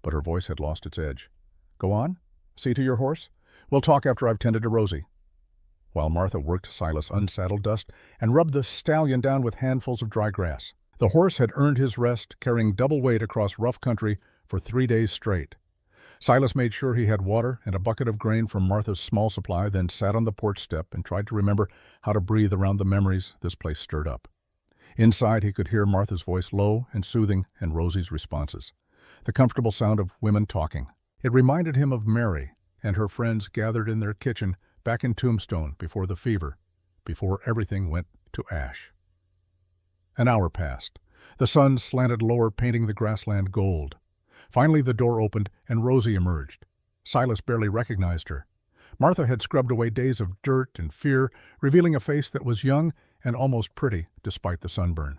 But her voice had lost its edge. Go on. See to your horse. We'll talk after I've tended to Rosie. While Martha worked, Silas unsaddled Dust and rubbed the stallion down with handfuls of dry grass. The horse had earned his rest, carrying double weight across rough country for 3 days straight. Silas made sure he had water and a bucket of grain from Martha's small supply, then sat on the porch step and tried to remember how to breathe around the memories this place stirred up. Inside, he could hear Martha's voice, low and soothing, and Rosie's responses. The comfortable sound of women talking. It reminded him of Mary and her friends gathered in their kitchen back in Tombstone before the fever, before everything went to ash. An hour passed. The sun slanted lower, painting the grassland gold. Finally the door opened and Rosie emerged. Silas barely recognized her. Martha had scrubbed away days of dirt and fear, revealing a face that was young and almost pretty despite the sunburn.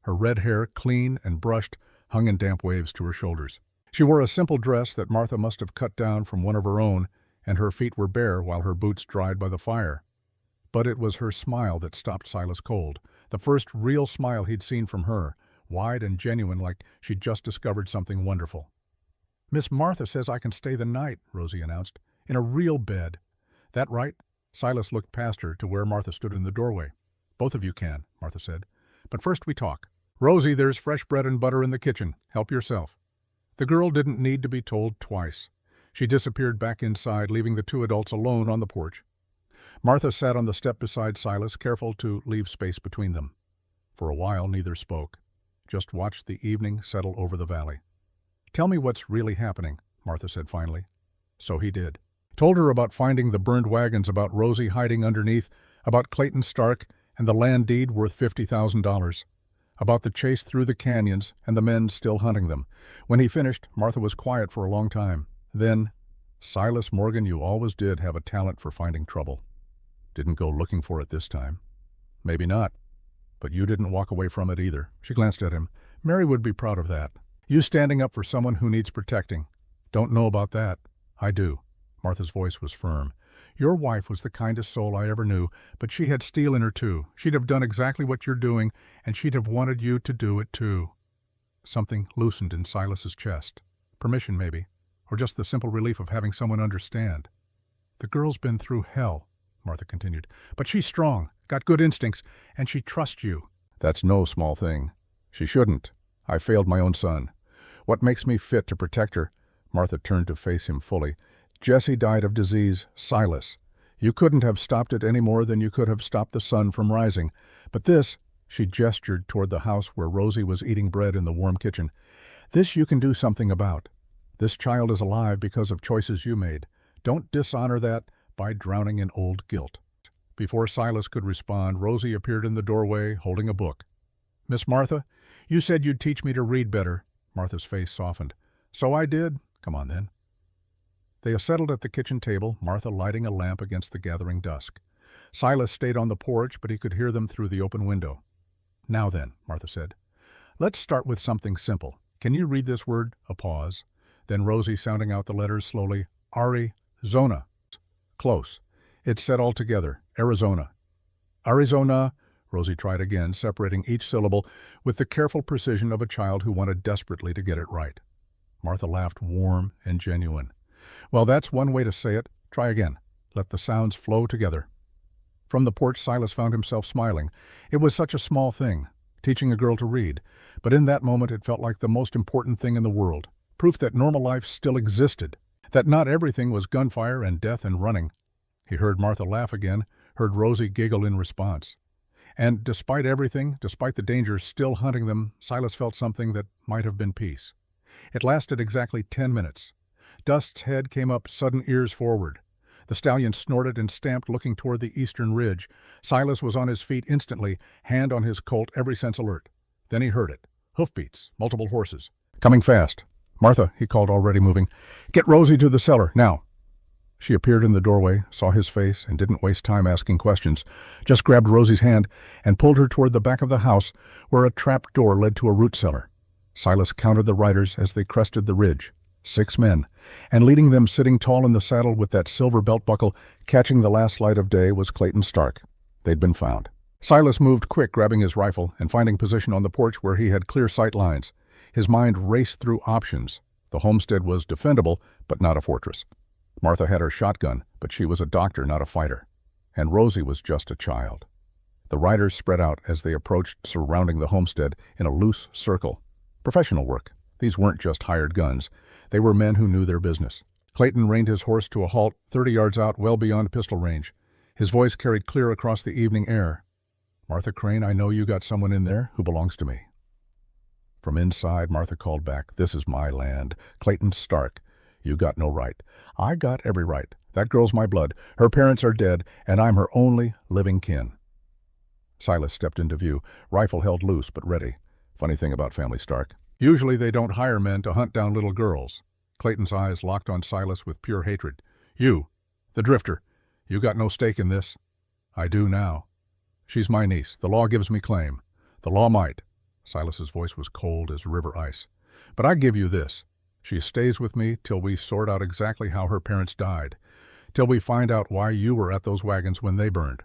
Her red hair, clean and brushed, hung in damp waves to her shoulders. She wore a simple dress that Martha must have cut down from one of her own, and her feet were bare while her boots dried by the fire. But it was her smile that stopped Silas cold, the first real smile he'd seen from her, wide and genuine, like she'd just discovered something wonderful. Miss Martha says I can stay the night, Rosie announced, in a real bed. That right? Silas looked past her to where Martha stood in the doorway. Both of you can, Martha said. But first we talk. Rosie, there's fresh bread and butter in the kitchen. Help yourself. The girl didn't need to be told twice. She disappeared back inside, leaving the two adults alone on the porch. Martha sat on the step beside Silas, careful to leave space between them. For a while, neither spoke. Just watched the evening settle over the valley. Tell me what's really happening, Martha said finally. So he did. Told her about finding the burned wagons, about Rosie hiding underneath, about Clayton Stark and the land deed worth $50,000, about the chase through the canyons and the men still hunting them. When he finished, Martha was quiet for a long time. Then, Silas Morgan, you always did have a talent for finding trouble. Didn't go looking for it this time. Maybe not. But you didn't walk away from it either. She glanced at him. Mary would be proud of that. You standing up for someone who needs protecting. Don't know about that. I do. Martha's voice was firm. Your wife was the kindest soul I ever knew, but she had steel in her too. She'd have done exactly what you're doing, and she'd have wanted you to do it too. Something loosened in Silas's chest. Permission, maybe, or just the simple relief of having someone understand. The girl's been through hell, Martha continued, but she's strong, got good instincts, and she trusts you. That's no small thing. She shouldn't. I failed my own son. What makes me fit to protect her? Martha turned to face him fully. Jesse died of disease, Silas. You couldn't have stopped it any more than you could have stopped the sun from rising. But this, she gestured toward the house where Rosie was eating bread in the warm kitchen, this you can do something about. This child is alive because of choices you made. Don't dishonor that by drowning in old guilt. Before Silas could respond, Rosie appeared in the doorway, holding a book. Miss Martha, you said you'd teach me to read better. Martha's face softened. So I did. Come on, then. They settled at the kitchen table, Martha lighting a lamp against the gathering dusk. Silas stayed on the porch, but he could hear them through the open window. Now then, Martha said. Let's start with something simple. Can you read this word? A pause. Then Rosie sounding out the letters slowly. Arizona. Close. It said all together. Arizona. Arizona. Rosie tried again, separating each syllable with the careful precision of a child who wanted desperately to get it right. Martha laughed, warm and genuine. Well, that's one way to say it. Try again. Let the sounds flow together. From the porch, Silas found himself smiling. It was such a small thing, teaching a girl to read, but in that moment it felt like the most important thing in the world. Proof that normal life still existed, that not everything was gunfire and death and running. He heard Martha laugh again, heard Rosie giggle in response. And despite everything, despite the dangers still hunting them, Silas felt something that might have been peace. It lasted exactly 10 minutes. Dust's head came up, sudden ears forward. The stallion snorted and stamped, looking toward the eastern ridge. Silas was on his feet instantly, hand on his colt, every sense alert. Then he heard it. Hoofbeats, multiple horses. Coming fast. Martha, he called, already moving. Get Rosie to the cellar, now. She appeared in the doorway, saw his face, and didn't waste time asking questions. Just grabbed Rosie's hand and pulled her toward the back of the house where a trap door led to a root cellar. Silas counted the riders as they crested the ridge. 6 men, and leading them sitting tall in the saddle with that silver belt buckle catching the last light of day was Clayton Stark. They'd been found. Silas moved quick, grabbing his rifle and finding position on the porch where he had clear sight lines. His mind raced through options. The homestead was defendable, but not a fortress. Martha had her shotgun, but she was a doctor, not a fighter. And Rosie was just a child. The riders spread out as they approached, surrounding the homestead in a loose circle. Professional work. These weren't just hired guns. They were men who knew their business. Clayton reined his horse to a halt 30 yards out, well beyond pistol range. His voice carried clear across the evening air. "Martha Crane, I know you got someone in there who belongs to me." From inside, Martha called back, "This is my land. Clayton Stark. You got no right." "I got every right. That girl's my blood. Her parents are dead, and I'm her only living kin." Silas stepped into view, rifle held loose but ready. Funny thing about family Stark. Usually they don't hire men to hunt down little girls. Clayton's eyes locked on Silas with pure hatred. "You, the drifter, you got no stake in this." "I do now. She's my niece. The law gives me claim. The law might." Silas's voice was cold as river ice. "But I give you this. She stays with me till we sort out exactly how her parents died, till we find out why you were at those wagons when they burned."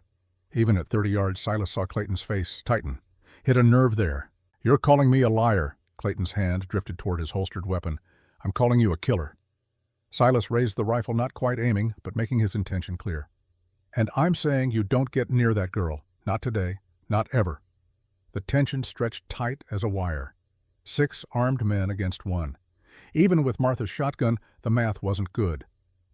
Even at 30 yards, Silas saw Clayton's face tighten. Hit a nerve there. "You're calling me a liar." Clayton's hand drifted toward his holstered weapon. "I'm calling you a killer." Silas raised the rifle, not quite aiming, but making his intention clear. "And I'm saying you don't get near that girl. Not today. Not ever." The tension stretched tight as a wire. 6 armed men against 1. Even with Martha's shotgun, the math wasn't good.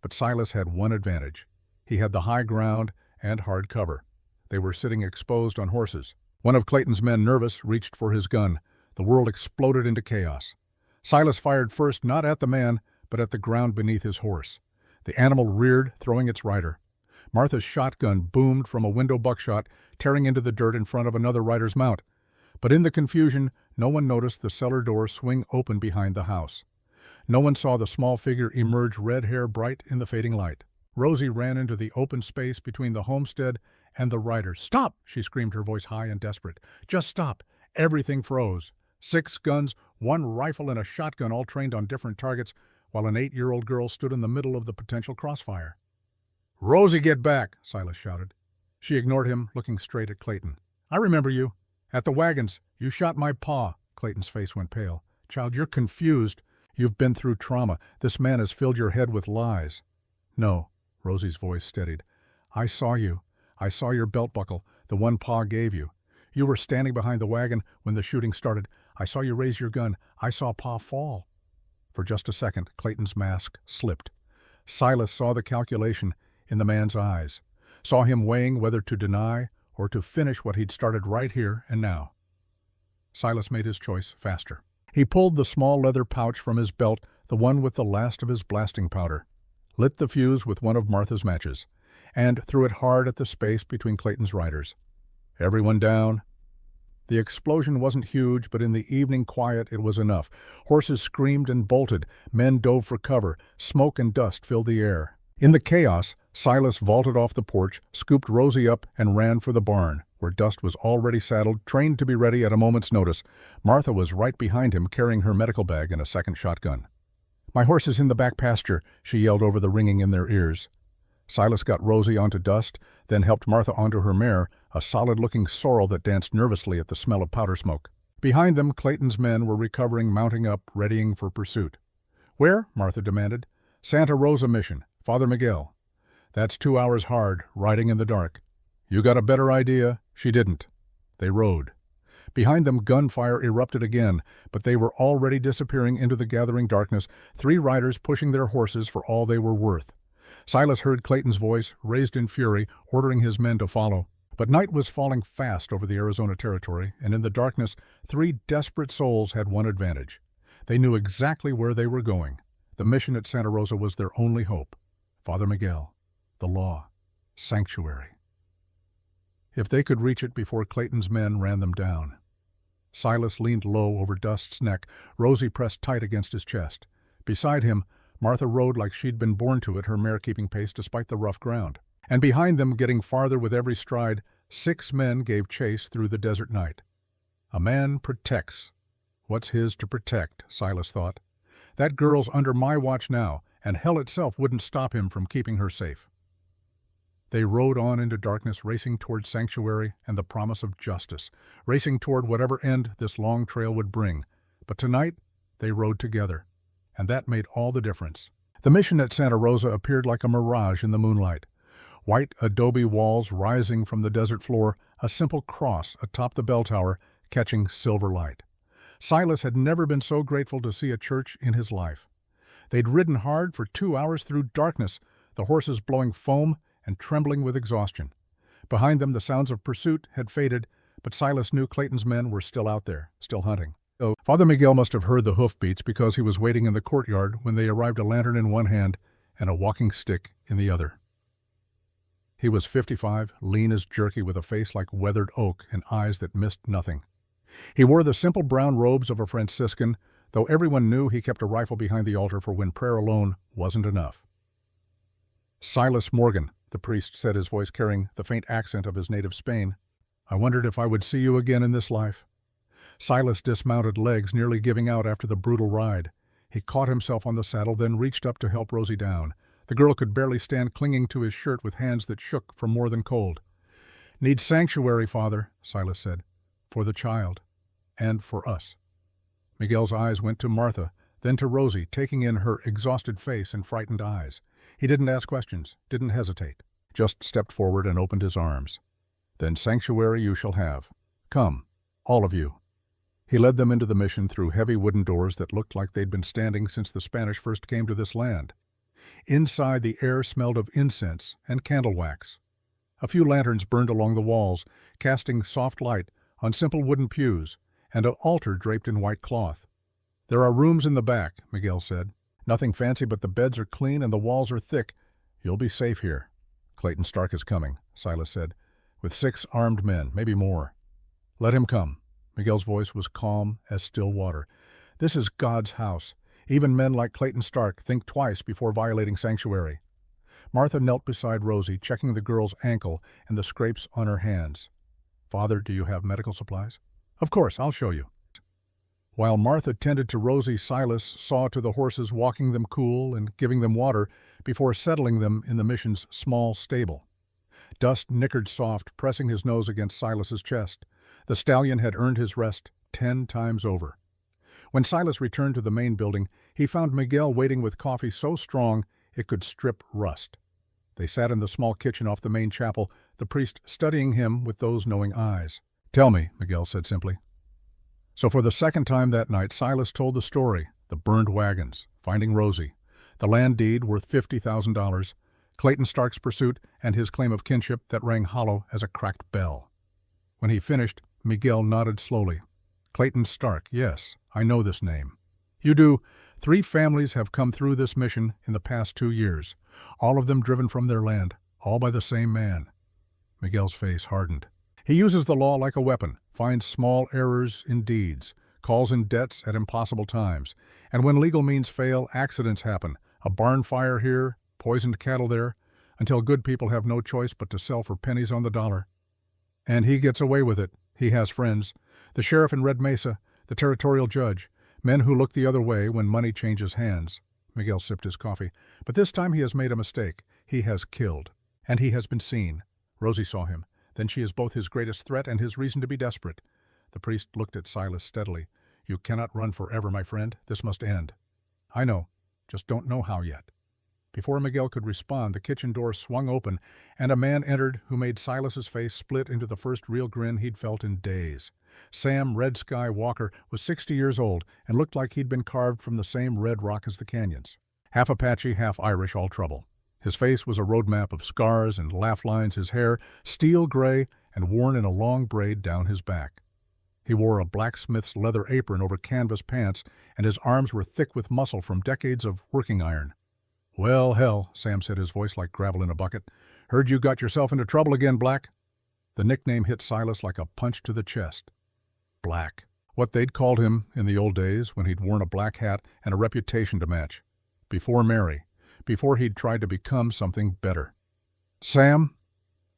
But Silas had one advantage. He had the high ground and hard cover. They were sitting exposed on horses. One of Clayton's men, nervous, reached for his gun. The world exploded into chaos. Silas fired first, not at the man, but at the ground beneath his horse. The animal reared, throwing its rider. Martha's shotgun boomed from a window buckshot, tearing into the dirt in front of another rider's mount. But in the confusion, no one noticed the cellar door swing open behind the house. No one saw the small figure emerge, red hair bright in the fading light. Rosie ran into the open space between the homestead and the rider. "Stop!" she screamed, her voice high and desperate. "Just stop!" Everything froze. 6 guns, 1 rifle and a shotgun, all trained on different targets, while an 8-year-old girl stood in the middle of the potential crossfire. "Rosie, get back!" Silas shouted. She ignored him, looking straight at Clayton. "I remember you. At the wagons. You shot my pa." Clayton's face went pale. "Child, you're confused. You've been through trauma. This man has filled your head with lies." "No." Rosie's voice steadied. "I saw you. I saw your belt buckle, the one Pa gave you. You were standing behind the wagon when the shooting started. I saw you raise your gun. I saw Pa fall." For just a second, Clayton's mask slipped. Silas saw the calculation in the man's eyes, saw him weighing whether to deny or to finish what he'd started right here and now. Silas made his choice faster. He pulled the small leather pouch from his belt, the one with the last of his blasting powder, lit the fuse with one of Martha's matches, and threw it hard at the space between Clayton's riders. "Everyone down." The explosion wasn't huge, but in the evening quiet it was enough. Horses screamed and bolted, men dove for cover, smoke and dust filled the air. In the chaos, Silas vaulted off the porch, scooped Rosie up, and ran for the barn, where Dust was already saddled, trained to be ready at a moment's notice. Martha was right behind him, carrying her medical bag and a second shotgun. "My horse is in the back pasture," she yelled over the ringing in their ears. Silas got Rosie onto Dust, then helped Martha onto her mare, a solid-looking sorrel that danced nervously at the smell of powder smoke. Behind them, Clayton's men were recovering, mounting up, readying for pursuit. "Where?" Martha demanded. "Santa Rosa Mission, Father Miguel." "That's 2 hours hard, riding in the dark." "You got a better idea?" She didn't. They rode. Behind them, gunfire erupted again, but they were already disappearing into the gathering darkness, 3 riders pushing their horses for all they were worth. Silas heard Clayton's voice, raised in fury, ordering his men to follow. But night was falling fast over the Arizona territory, and in the darkness, 3 desperate souls had one advantage. They knew exactly where they were going. The mission at Santa Rosa was their only hope. Father Miguel, the law, sanctuary. If they could reach it before Clayton's men ran them down. Silas leaned low over Dust's neck, Rosie pressed tight against his chest. Beside him, Martha rode like she'd been born to it, her mare keeping pace despite the rough ground. And behind them, getting farther with every stride, 6 men gave chase through the desert night. A man protects. What's his to protect, Silas thought. That girl's under my watch now, and hell itself wouldn't stop him from keeping her safe. They rode on into darkness, racing toward sanctuary and the promise of justice, racing toward whatever end this long trail would bring. But tonight, they rode together, and that made all the difference. The mission at Santa Rosa appeared like a mirage in the moonlight. White adobe walls rising from the desert floor, a simple cross atop the bell tower catching silver light. Silas had never been so grateful to see a church in his life. They'd ridden hard for 2 hours through darkness, the horses blowing foam and trembling with exhaustion. Behind them, the sounds of pursuit had faded, but Silas knew Clayton's men were still out there, still hunting. So Father Miguel must have heard the hoofbeats because he was waiting in the courtyard when they arrived, a lantern in one hand and a walking stick in the other. He was 55, lean as jerky, with a face like weathered oak and eyes that missed nothing. He wore the simple brown robes of a Franciscan, though everyone knew he kept a rifle behind the altar for when prayer alone wasn't enough. "Silas Morgan," the priest said, his voice carrying the faint accent of his native Spain. "I wondered if I would see you again in this life." Silas dismounted, legs nearly giving out after the brutal ride. He caught himself on the saddle, then reached up to help Rosie down. The girl could barely stand, clinging to his shirt with hands that shook from more than cold. "Need sanctuary, Father," Silas said. "For the child. And for us." Miguel's eyes went to Martha, then to Rosie, taking in her exhausted face and frightened eyes. He didn't ask questions, didn't hesitate, just stepped forward and opened his arms. "Then sanctuary you shall have. Come, all of you." He led them into the mission through heavy wooden doors that looked like they'd been standing since the Spanish first came to this land. Inside, the air smelled of incense and candle wax. A few lanterns burned along the walls, casting soft light on simple wooden pews, and an altar draped in white cloth. "There are rooms in the back," Miguel said. "Nothing fancy, but the beds are clean and the walls are thick. You'll be safe here." "Clayton Stark is coming," Silas said, "with 6 armed men, maybe more." "Let him come." Miguel's voice was calm as still water. "This is God's house. Even men like Clayton Stark think twice before violating sanctuary." Martha knelt beside Rosie, checking the girl's ankle and the scrapes on her hands. "Father, do you have medical supplies?" "Of course, I'll show you." While Martha tended to Rosie, Silas saw to the horses, walking them cool and giving them water before settling them in the mission's small stable. Dust nickered soft, pressing his nose against Silas's chest. The stallion had earned his rest 10 times over. When Silas returned to the main building, he found Miguel waiting with coffee so strong it could strip rust. They sat in the small kitchen off the main chapel, the priest studying him with those knowing eyes. "Tell me," Miguel said simply. So for the second time that night, Silas told the story: the burned wagons, finding Rosie, the land deed worth $50,000, Clayton Stark's pursuit, and his claim of kinship that rang hollow as a cracked bell. When he finished, Miguel nodded slowly. "Clayton Stark, yes, I know this name." "You do. 3 families have come through this mission in the past 2 years, all of them driven from their land, all by the same man." Miguel's face hardened. "He uses the law like a weapon, finds small errors in deeds, calls in debts at impossible times, and when legal means fail, accidents happen, a barn fire here, poisoned cattle there, until good people have no choice but to sell for pennies on the dollar. And he gets away with it. He has friends. The sheriff in Red Mesa, the territorial judge, men who look the other way when money changes hands." Miguel sipped his coffee. "But this time he has made a mistake. He has killed. And he has been seen. Rosie saw him. Then she is both his greatest threat and his reason to be desperate." The priest looked at Silas steadily. "You cannot run forever, my friend. This must end." "I know. Just don't know how yet." Before Miguel could respond, the kitchen door swung open, and a man entered who made Silas's face split into the first real grin he'd felt in days. Sam Red Sky Walker was 60 years old and looked like he'd been carved from the same red rock as the canyons. Half Apache, half Irish, all trouble. His face was a road map of scars and laugh lines, his hair steel gray and worn in a long braid down his back. He wore a blacksmith's leather apron over canvas pants, and his arms were thick with muscle from decades of working iron. "Well, hell," Sam said, his voice like gravel in a bucket. "Heard you got yourself into trouble again, Black." The nickname hit Silas like a punch to the chest. Black. What they'd called him in the old days when he'd worn a black hat and a reputation to match. before Mary, before he'd tried to become something better. "Sam?"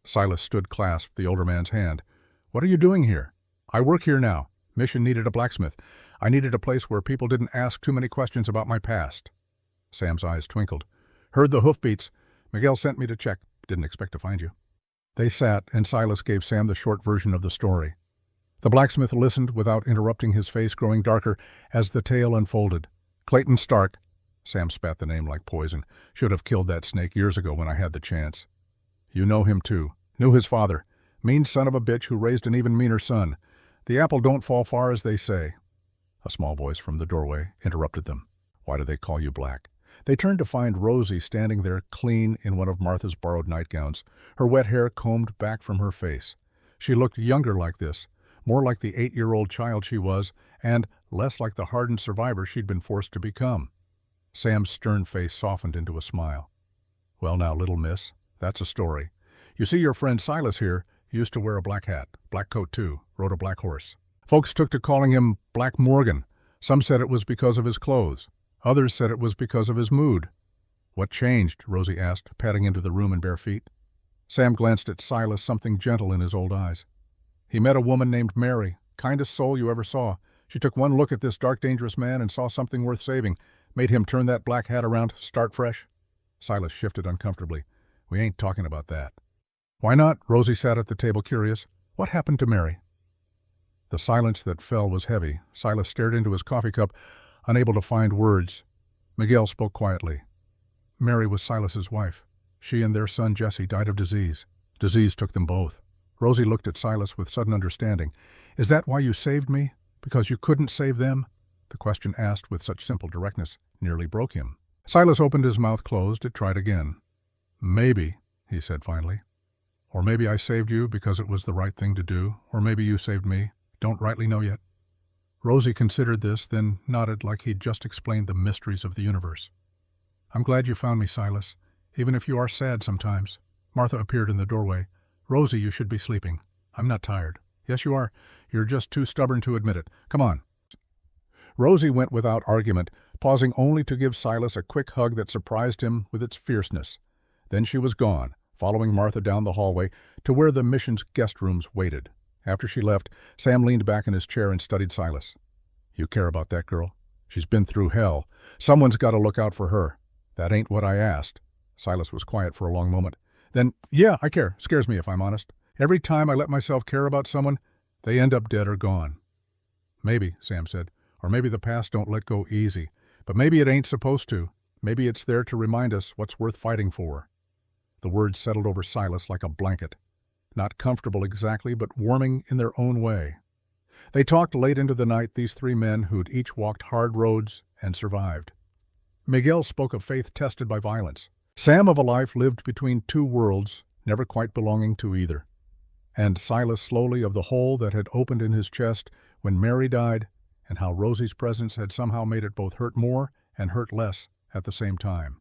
Silas stood clasped the older man's hand. "What are you doing here?" "I work here now. Mission needed a blacksmith. I needed a place where people didn't ask too many questions about my past." Sam's eyes twinkled. "Heard the hoofbeats. Miguel sent me to check. Didn't expect to find you." They sat, and Silas gave Sam the short version of the story. The blacksmith listened without interrupting, his face growing darker as the tale unfolded. "Clayton Stark." Sam spat the name like poison. "Should have killed that snake years ago when I had the chance." "You know him too. Knew his father. Mean son of a bitch who raised an even meaner son. The apple don't fall far, as they say." A small voice from the doorway interrupted them. "Why do they call you Black?" They turned to find Rosie standing there clean in one of Martha's borrowed nightgowns, her wet hair combed back from her face. She looked younger like this, more like the 8-year-old child she was, and less like the hardened survivor she'd been forced to become. Sam's stern face softened into a smile. "Well now, little miss, that's a story. You see, your friend Silas here used to wear a black hat, black coat too, rode a black horse. Folks took to calling him Black Morgan. Some said it was because of his clothes. Others said it was because of his mood." "What changed?" Rosie asked, padding into the room in bare feet. Sam glanced at Silas, something gentle in his old eyes. "He met a woman named Mary, kindest soul you ever saw. She took one look at this dark, dangerous man and saw something worth saving. Made him turn that black hat around, start fresh." Silas shifted uncomfortably. "We ain't talking about that." "Why not?" Rosie sat at the table, curious. "What happened to Mary?" The silence that fell was heavy. Silas stared into his coffee cup, unable to find words. Miguel spoke quietly. "Mary was Silas's wife. She and their son Jesse died of disease. Disease took them both." Rosie looked at Silas with sudden understanding. "Is that why you saved me? Because you couldn't save them?" The question, asked with such simple directness, nearly broke him. Silas opened his mouth closed. It tried again. "Maybe," he said finally. "Or maybe I saved you because it was the right thing to do, or maybe you saved me. Don't rightly know yet." Rosie considered this, then nodded like he'd just explained the mysteries of the universe. "I'm glad you found me, Silas, even if you are sad sometimes." Martha appeared in the doorway. "Rosie, you should be sleeping. I'm not tired." "Yes, you are. You're just too stubborn to admit it. Come on." Rosie went without argument, pausing only to give Silas a quick hug that surprised him with its fierceness. Then she was gone, following Martha down the hallway to where the mission's guest rooms waited. After she left, Sam leaned back in his chair and studied Silas. "You care about that girl? She's been through hell. Someone's got to look out for her." "That ain't what I asked." Silas was quiet for a long moment. "Then, yeah, I care. Scares me, if I'm honest. Every time I let myself care about someone, they end up dead or gone." "Maybe," Sam said. "Or maybe the past don't let go easy. But maybe it ain't supposed to. Maybe it's there to remind us what's worth fighting for." The words settled over Silas like a blanket. Not comfortable exactly, but warming in their own way. They talked late into the night, these three men who'd each walked hard roads and survived. Miguel spoke of faith tested by violence. Sam of a life lived between two worlds, never quite belonging to either. And Silas slowly of the hole that had opened in his chest when Mary died, and how Rosie's presence had somehow made it both hurt more and hurt less at the same time.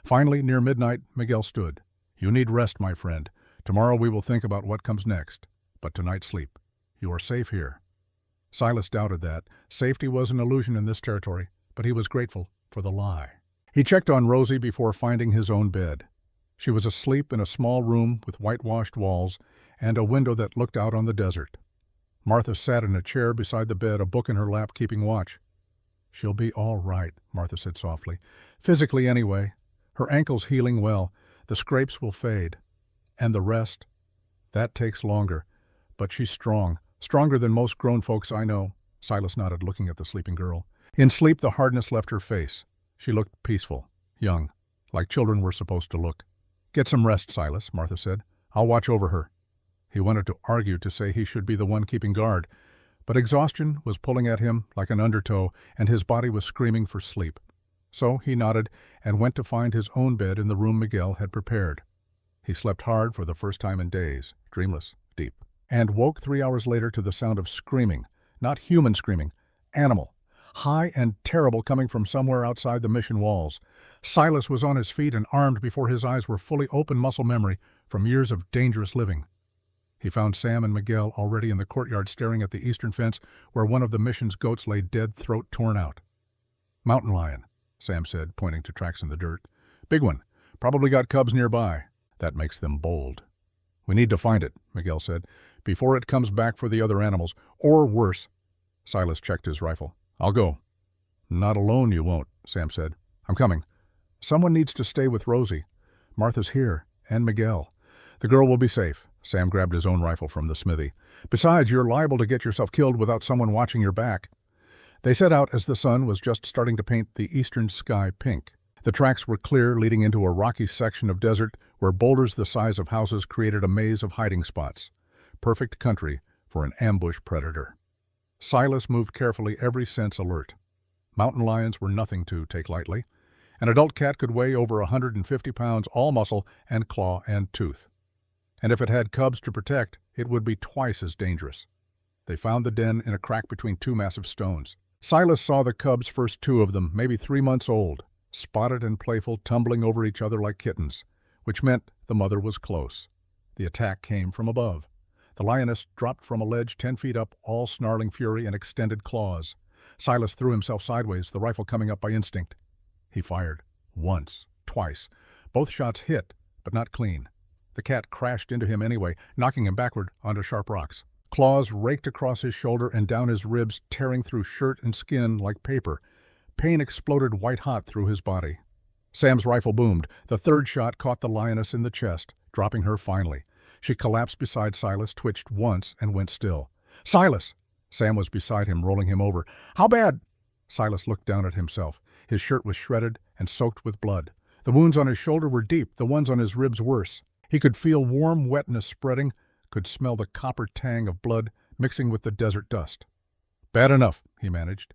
Finally, near midnight, Miguel stood. "You need rest, my friend. Tomorrow we will think about what comes next. But tonight sleep. You are safe here." Silas doubted that. Safety was an illusion in this territory, but he was grateful for the lie. He checked on Rosie before finding his own bed. She was asleep in a small room with whitewashed walls and a window that looked out on the desert. Martha sat in a chair beside the bed, a book in her lap, keeping watch. "She'll be all right," Martha said softly. "Physically, anyway. Her ankle's healing well. The scrapes will fade. And the rest? That takes longer. But she's strong. Stronger than most grown folks I know." Silas nodded, looking at the sleeping girl. In sleep, the hardness left her face. She looked peaceful, young, like children were supposed to look. "Get some rest, Silas," Martha said. "I'll watch over her." He wanted to argue, to say he should be the one keeping guard, but exhaustion was pulling at him like an undertow, and his body was screaming for sleep. So he nodded and went to find his own bed in the room Miguel had prepared. He slept hard for the first time in days, dreamless, deep, and woke 3 hours later to the sound of screaming, not human screaming, animal, high and terrible, coming from somewhere outside the mission walls. Silas was on his feet and armed before his eyes were fully open, muscle memory from years of dangerous living. He found Sam and Miguel already in the courtyard, staring at the eastern fence where one of the mission's goats lay dead, throat torn out. Mountain lion. Sam said, pointing to tracks in the dirt. "Big one. Probably got cubs nearby. That makes them bold." "We need to find it," Miguel said, "before it comes back for the other animals, or worse." Silas checked his rifle. "I'll go." "Not alone you won't," Sam said. "I'm coming. Someone needs to stay with Rosie. Martha's here, and Miguel. The girl will be safe." Sam grabbed his own rifle from the smithy. "Besides, you're liable to get yourself killed without someone watching your back." They set out as the sun was just starting to paint the eastern sky pink. The tracks were clear, leading into a rocky section of desert where boulders the size of houses created a maze of hiding spots. Perfect country for an ambush predator. Silas moved carefully, every sense alert. Mountain lions were nothing to take lightly. An adult cat could weigh over 150 pounds, all muscle and claw and tooth. And if it had cubs to protect, it would be twice as dangerous. They found the den in a crack between two massive stones. Silas saw the cubs, first two of them, maybe 3 months old, spotted and playful, tumbling over each other like kittens, which meant the mother was close. The attack came from above. The lioness dropped from a ledge 10 feet up, all snarling fury and extended claws. Silas threw himself sideways, the rifle coming up by instinct. He fired. Once, twice. Both shots hit, but not clean. The cat crashed into him anyway, knocking him backward onto sharp rocks. Claws raked across his shoulder and down his ribs, tearing through shirt and skin like paper. Pain exploded white-hot through his body. Sam's rifle boomed. The third shot caught the lioness in the chest, dropping her finally. She collapsed beside Silas, twitched once, and went still. "Silas!" Sam was beside him, rolling him over. "How bad?" Silas looked down at himself. His shirt was shredded and soaked with blood. The wounds on his shoulder were deep, the ones on his ribs worse. He could feel warm wetness spreading, could smell the copper tang of blood mixing with the desert dust. "Bad enough," he managed.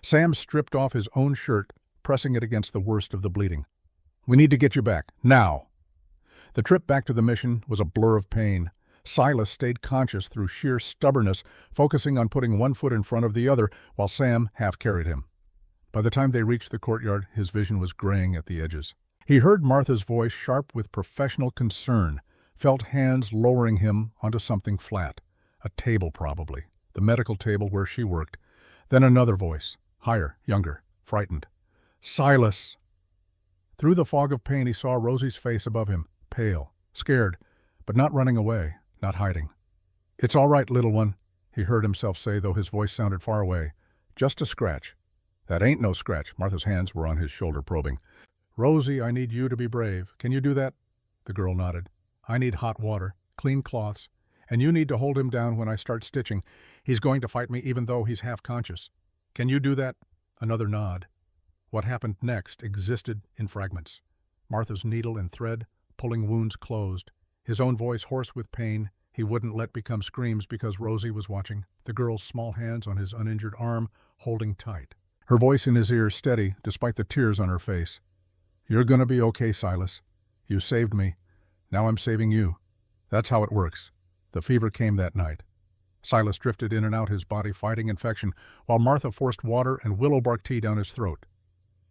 Sam stripped off his own shirt, pressing it against the worst of the bleeding. "We need to get you back, now." The trip back to the mission was a blur of pain. Silas stayed conscious through sheer stubbornness, focusing on putting one foot in front of the other while Sam half-carried him. By the time they reached the courtyard, his vision was graying at the edges. He heard Martha's voice, sharp with professional concern, felt hands lowering him onto something flat. A table, probably. The medical table where she worked. Then another voice, higher, younger, frightened. "Silas!" Through the fog of pain he saw Rosie's face above him, pale, scared, but not running away, not hiding. "It's all right, little one," he heard himself say, though his voice sounded far away. "Just a scratch." "That ain't no scratch." Martha's hands were on his shoulder, probing. "Rosie, I need you to be brave. Can you do that?" The girl nodded. "I need hot water, clean cloths, and you need to hold him down when I start stitching. He's going to fight me even though he's half conscious. Can you do that?" Another nod. What happened next existed in fragments. Martha's needle and thread, pulling wounds closed. His own voice hoarse with pain, he wouldn't let become screams because Rosie was watching. The girl's small hands on his uninjured arm, holding tight. Her voice in his ear steady, despite the tears on her face. "You're gonna be okay, Silas. You saved me. Now I'm saving you. That's how it works." The fever came that night. Silas drifted in and out, his body fighting infection, while Martha forced water and willow bark tea down his throat.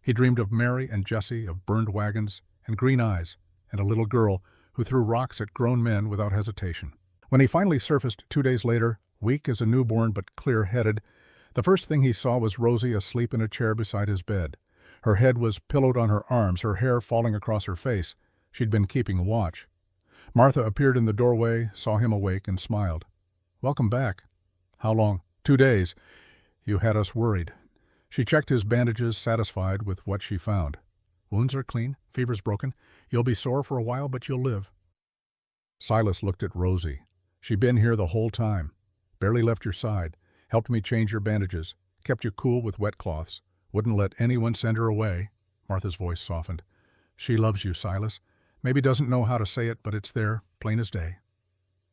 He dreamed of Mary and Jesse, of burned wagons and green eyes, and a little girl who threw rocks at grown men without hesitation. When he finally surfaced 2 days later, weak as a newborn but clear-headed, the first thing he saw was Rosie asleep in a chair beside his bed. Her head was pillowed on her arms, her hair falling across her face. She'd been keeping watch. Martha appeared in the doorway, saw him awake, and smiled. "Welcome back." "How long?" 2 days. "You had us worried." She checked his bandages, satisfied with what she found. "Wounds are clean, fever's broken. You'll be sore for a while, but you'll live." Silas looked at Rosie. "She'd been here the whole time. Barely left your side. Helped me change your bandages. Kept you cool with wet cloths. Wouldn't let anyone send her away." Martha's voice softened. "She loves you, Silas. Maybe doesn't know how to say it, but it's there, plain as day."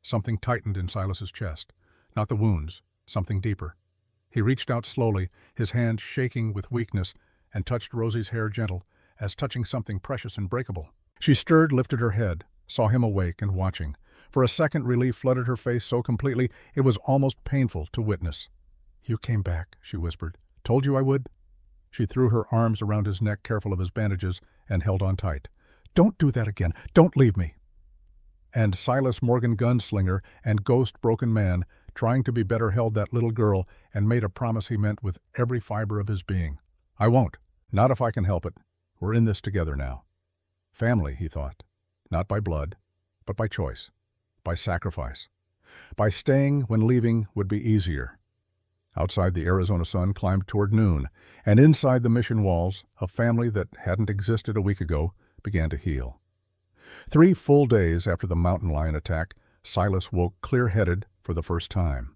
Something tightened in Silas's chest. Not the wounds, something deeper. He reached out slowly, his hand shaking with weakness, and touched Rosie's hair gentle, as touching something precious and breakable. She stirred, lifted her head, saw him awake and watching. For a second, relief flooded her face so completely it was almost painful to witness. "You came back," she whispered. "Told you I would." She threw her arms around his neck, careful of his bandages, and held on tight. "Don't do that again. Don't leave me." And Silas Morgan, gunslinger and ghost broken man, trying to be better, held that little girl and made a promise he meant with every fiber of his being. "I won't. Not if I can help it. We're in this together now. Family, he thought. Not by blood, but by choice, by sacrifice, by staying when leaving would be easier. Outside, the Arizona sun climbed toward noon, and inside the mission walls, a family that hadn't existed a week ago began to heal. 3 full days after the mountain lion attack, Silas woke clear-headed for the first time.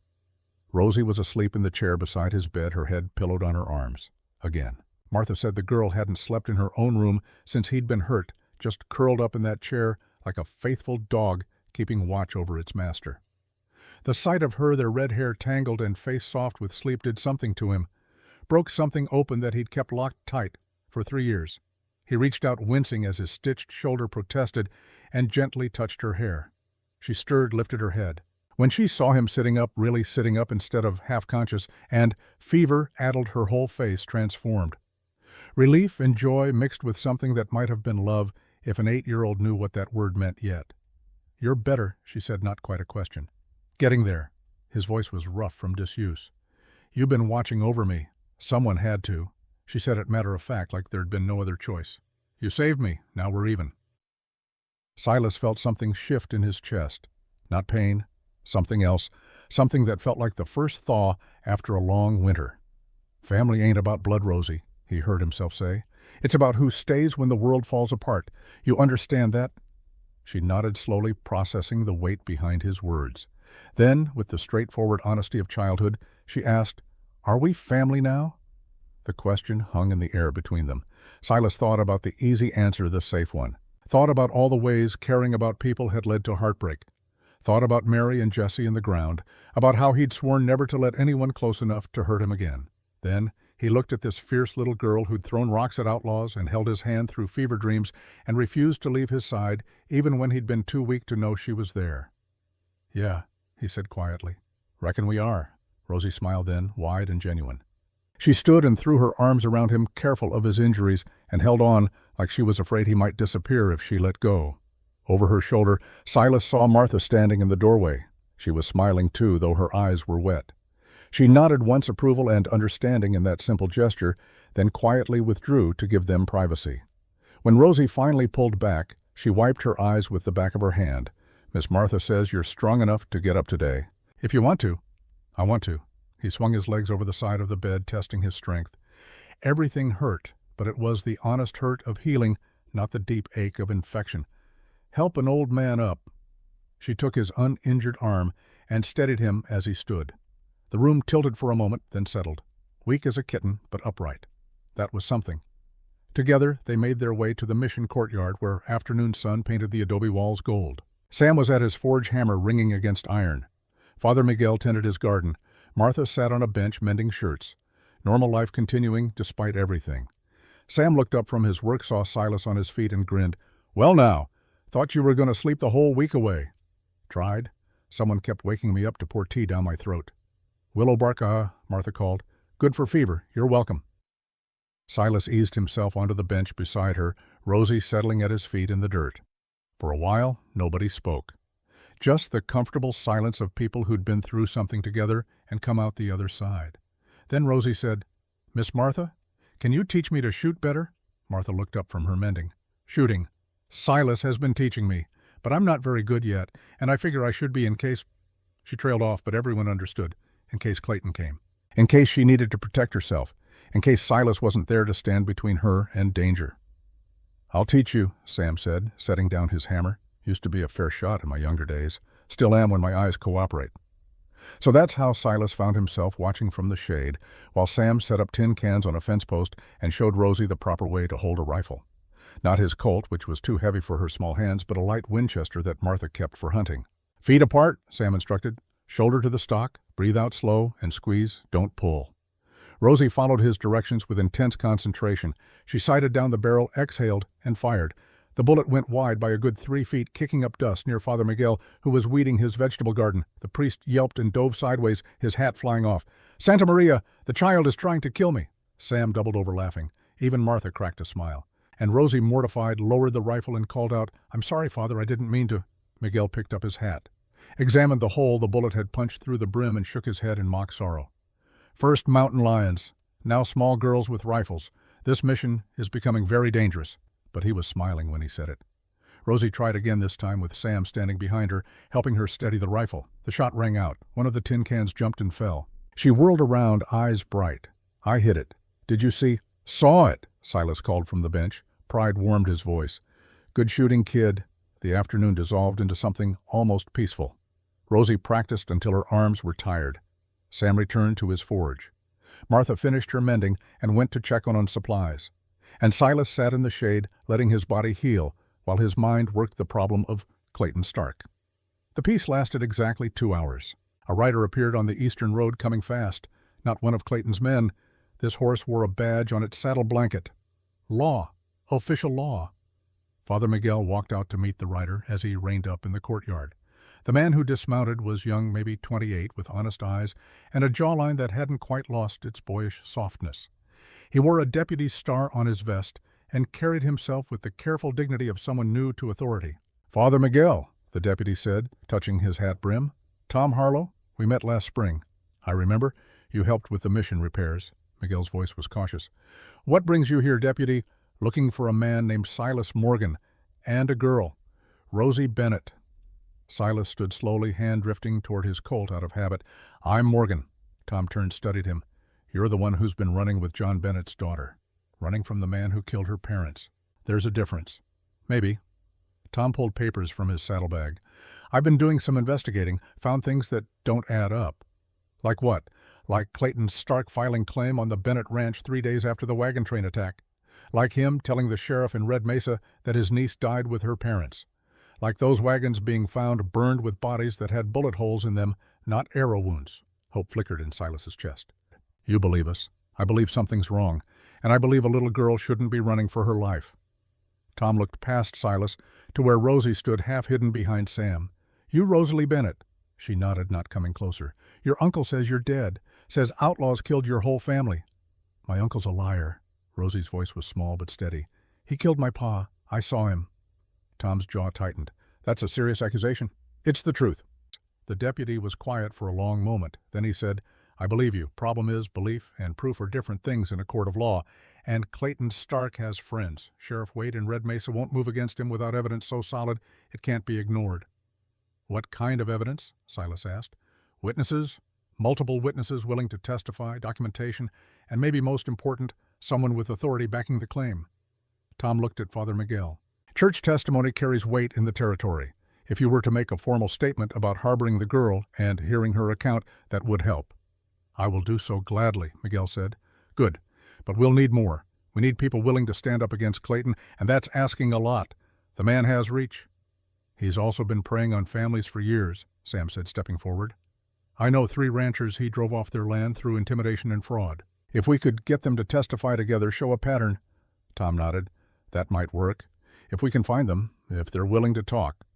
Rosie was asleep in the chair beside his bed, her head pillowed on her arms. Again. Martha said the girl hadn't slept in her own room since he'd been hurt, just curled up in that chair like a faithful dog keeping watch over its master. The sight of her, their red hair tangled and face soft with sleep, did something to him, broke something open that he'd kept locked tight for 3 years. He reached out, wincing as his stitched shoulder protested, and gently touched her hair. She stirred, lifted her head. When she saw him sitting up, really sitting up instead of half-conscious, and fever addled her whole face, transformed. Relief and joy mixed with something that might have been love if an 8-year-old knew what that word meant yet. "You're better," she said, not quite a question. "Getting there." His voice was rough from disuse. "You've been watching over me. Someone had to." She said it matter of fact, like there'd been no other choice. "You saved me. Now we're even." Silas felt something shift in his chest. Not pain, something else, something that felt like the first thaw after a long winter. "Family ain't about blood, Rosie," he heard himself say. "It's about who stays when the world falls apart. You understand that?" She nodded slowly, processing the weight behind his words. Then, with the straightforward honesty of childhood, she asked, "Are we family now?" The question hung in the air between them. Silas thought about the easy answer, the safe one. Thought about all the ways caring about people had led to heartbreak. Thought about Mary and Jesse in the ground, about how he'd sworn never to let anyone close enough to hurt him again. Then he looked at this fierce little girl who'd thrown rocks at outlaws and held his hand through fever dreams and refused to leave his side even when he'd been too weak to know she was there. "Yeah," he said quietly. "Reckon we are." Rosie smiled then, wide and genuine. She stood and threw her arms around him, careful of his injuries, and held on like she was afraid he might disappear if she let go. Over her shoulder, Silas saw Martha standing in the doorway. She was smiling too, though her eyes were wet. She nodded once approval and understanding in that simple gesture, then quietly withdrew to give them privacy. When Rosie finally pulled back, she wiped her eyes with the back of her hand. "Miss Martha says you're strong enough to get up today. If you want to." "I want to." He swung his legs over the side of the bed, testing his strength. Everything hurt, but it was the honest hurt of healing, not the deep ache of infection. "Help an old man up." She took his uninjured arm and steadied him as he stood. The room tilted for a moment, then settled. Weak as a kitten, but upright. That was something. Together, they made their way to the mission courtyard where afternoon sun painted the adobe walls gold. Sam was at his forge hammer ringing against iron. Father Miguel tended his garden. Martha sat on a bench mending shirts. Normal life continuing despite everything. Sam looked up from his work, saw Silas on his feet, and grinned. "Well now, thought you were going to sleep the whole week away." "Tried. Someone kept waking me up to pour tea down my throat." "Willow bark, Martha called. "Good for fever. You're welcome." Silas eased himself onto the bench beside her, Rosie settling at his feet in the dirt. For a while, nobody spoke. Just the comfortable silence of people who'd been through something together and come out the other side. Then Rosie said, "Miss Martha, can you teach me to shoot better?" Martha looked up from her mending. "Shooting. Silas has been teaching me, but I'm not very good yet, and I figure I should be in case—" She trailed off, but everyone understood. In case Clayton came. In case she needed to protect herself. In case Silas wasn't there to stand between her and danger. "I'll teach you," Sam said, setting down his hammer. "Used to be a fair shot in my younger days. Still am when my eyes cooperate." So that's how Silas found himself watching from the shade, while Sam set up tin cans on a fence post and showed Rosie the proper way to hold a rifle. Not his Colt, which was too heavy for her small hands, but a light Winchester that Martha kept for hunting. "Feet apart," Sam instructed. "Shoulder to the stock, breathe out slow, and squeeze, don't pull." Rosie followed his directions with intense concentration. She sighted down the barrel, exhaled, and fired. The bullet went wide by a good 3 feet, kicking up dust near Father Miguel, who was weeding his vegetable garden. The priest yelped and dove sideways, his hat flying off. "Santa Maria, the child is trying to kill me." Sam doubled over laughing. Even Martha cracked a smile. And Rosie, mortified, lowered the rifle and called out, "I'm sorry, Father, I didn't mean to." Miguel picked up his hat, examined the hole the bullet had punched through the brim, and shook his head in mock sorrow. "First mountain lions, now small girls with rifles. This mission is becoming very dangerous." But he was smiling when he said it. Rosie tried again, this time with Sam standing behind her, helping her steady the rifle. The shot rang out. One of the tin cans jumped and fell. She whirled around, eyes bright. "I hit it. Did you see?" "Saw it," Silas called from the bench. Pride warmed his voice. "Good shooting, kid." The afternoon dissolved into something almost peaceful. Rosie practiced until her arms were tired. Sam returned to his forge. Martha finished her mending and went to check on supplies. And Silas sat in the shade, letting his body heal, while his mind worked the problem of Clayton Stark. The peace lasted exactly 2 hours. A rider appeared on the eastern road coming fast. Not one of Clayton's men. This horse wore a badge on its saddle blanket. Law. Official law. Father Miguel walked out to meet the rider as he reined up in the courtyard. The man who dismounted was young, maybe 28, with honest eyes and a jawline that hadn't quite lost its boyish softness. He wore a deputy's star on his vest and carried himself with the careful dignity of someone new to authority. "Father Miguel," the deputy said, touching his hat brim. "Tom Harlow, we met last spring. I remember. You helped with the mission repairs." Miguel's voice was cautious. "What brings you here, deputy?" "Looking for a man named Silas Morgan, and a girl, Rosie Bennett." Silas stood slowly, hand drifting toward his Colt out of habit. "I'm Morgan." Tom turned, studied him. "You're the one who's been running with John Bennett's daughter. Running from the man who killed her parents. There's a difference." "Maybe." Tom pulled papers from his saddlebag. "I've been doing some investigating, found things that don't add up." "Like what?" "Like Clayton Stark filing claim on the Bennett ranch 3 days after the wagon train attack. Like him telling the sheriff in Red Mesa that his niece died with her parents. Like those wagons being found burned with bodies that had bullet holes in them, not arrow wounds." Hope flickered in Silas's chest. "You believe us. I believe something's wrong, and I believe a little girl shouldn't be running for her life." Tom looked past Silas to where Rosie stood half hidden behind Sam. "You Rosalie Bennett." She nodded, not coming closer. "Your uncle says you're dead. Says outlaws killed your whole family." "My uncle's a liar." Rosie's voice was small but steady. "He killed my pa. I saw him." Tom's jaw tightened. "That's a serious accusation." "It's the truth." The deputy was quiet for a long moment. Then he said, "I believe you. Problem is, belief and proof are different things in a court of law. And Clayton Stark has friends. Sheriff Wade in Red Mesa won't move against him without evidence so solid it can't be ignored." "What kind of evidence?" Silas asked. "Witnesses, multiple witnesses willing to testify, documentation, and maybe most important, someone with authority backing the claim." Tom looked at Father Miguel. "Church testimony carries weight in the territory. If you were to make a formal statement about harboring the girl and hearing her account, that would help." "I will do so gladly," Miguel said. "Good. But we'll need more. We need people willing to stand up against Clayton, and that's asking a lot. The man has reach." "He's also been preying on families for years," Sam said, stepping forward. "I know 3 ranchers he drove off their land through intimidation and fraud. If we could get them to testify together, show a pattern." Tom nodded. "That might work. If we can find them, if they're willing to talk."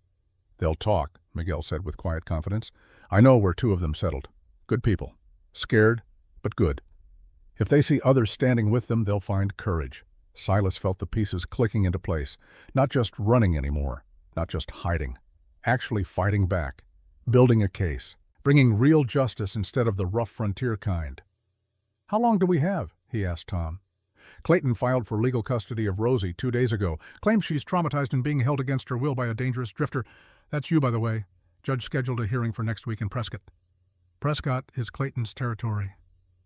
"They'll talk," Miguel said with quiet confidence. "I know where 2 of them settled. Good people. Scared, but good. If they see others standing with them, they'll find courage." Silas felt the pieces clicking into place. Not just running anymore. Not just hiding. Actually fighting back. Building a case. Bringing real justice instead of the rough frontier kind. "How long do we have?" he asked Tom. "Clayton filed for legal custody of Rosie 2 days ago. Claims she's traumatized and being held against her will by a dangerous drifter. That's you, by the way. Judge scheduled a hearing for next week in Prescott." "Prescott is Clayton's territory,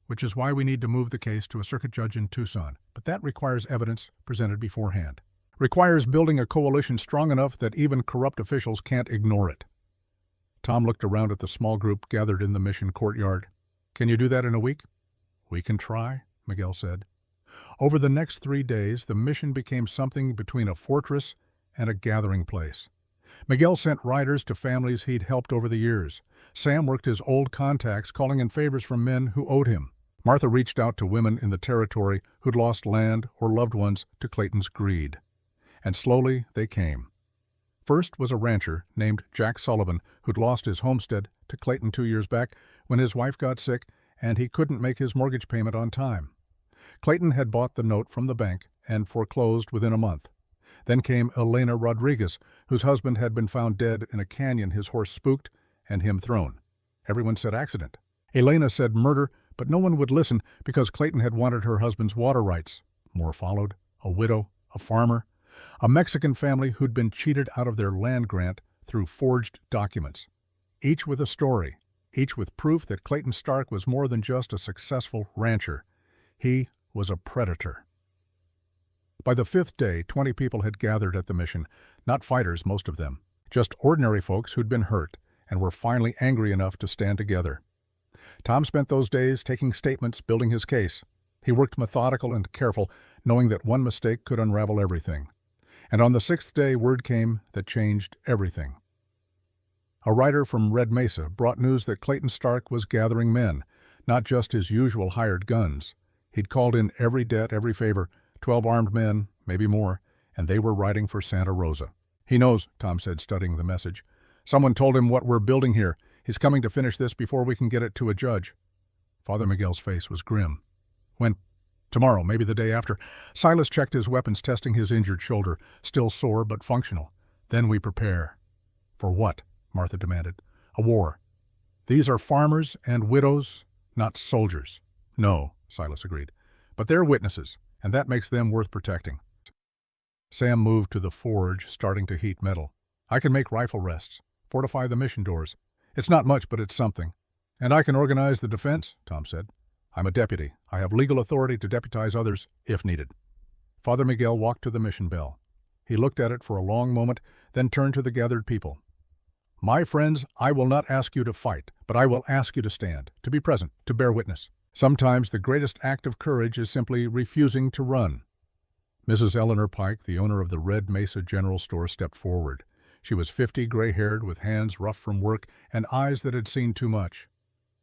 which is why we need to move the case to a circuit judge in Tucson. But that requires evidence presented beforehand. Requires building a coalition strong enough that even corrupt officials can't ignore it." Tom looked around at the small group gathered in the mission courtyard. "Can you do that in a week?" "We can try," Miguel said. Over the next 3 days, the mission became something between a fortress and a gathering place. Miguel sent riders to families he'd helped over the years. Sam worked his old contacts, calling in favors from men who owed him. Martha reached out to women in the territory who'd lost land or loved ones to Clayton's greed. And slowly they came. First was a rancher named Jack Sullivan who'd lost his homestead to Clayton 2 years back when his wife got sick and he couldn't make his mortgage payment on time. Clayton had bought the note from the bank and foreclosed within a month. Then came Elena Rodriguez, whose husband had been found dead in a canyon, his horse spooked, and him thrown. Everyone said accident. Elena said murder, but no one would listen because Clayton had wanted her husband's water rights. More followed, a widow, a farmer, a Mexican family who'd been cheated out of their land grant through forged documents. Each with a story, each with proof that Clayton Stark was more than just a successful rancher. He was a predator. By the 5th day, 20 people had gathered at the mission, not fighters, most of them, just ordinary folks who'd been hurt and were finally angry enough to stand together. Tom spent those days taking statements, building his case. He worked methodical and careful, knowing that one mistake could unravel everything. And on the 6th day, word came that changed everything. A rider from Red Mesa brought news that Clayton Stark was gathering men, not just his usual hired guns. He'd called in every debt, every favor, 12 armed men, maybe more, and they were riding for Santa Rosa. "He knows," Tom said, studying the message. "Someone told him what we're building here. He's coming to finish this before we can get it to a judge." Father Miguel's face was grim. "When?" "Tomorrow, maybe the day after." Silas checked his weapons, testing his injured shoulder, still sore but functional. "Then we prepare." "For what?" Martha demanded. "A war. These are farmers and widows, not soldiers." "No," Silas agreed. "But they're witnesses, and that makes them worth protecting." Sam moved to the forge, starting to heat metal. "I can make rifle rests, fortify the mission doors. It's not much, but it's something." "And I can organize the defense," Tom said. "I'm a deputy. I have legal authority to deputize others, if needed." Father Miguel walked to the mission bell. He looked at it for a long moment, then turned to the gathered people. "My friends, I will not ask you to fight, but I will ask you to stand, to be present, to bear witness. Sometimes the greatest act of courage is simply refusing to run." Mrs. Eleanor Pike, the owner of the Red Mesa General Store, stepped forward. She was 50, gray-haired, with hands rough from work and eyes that had seen too much.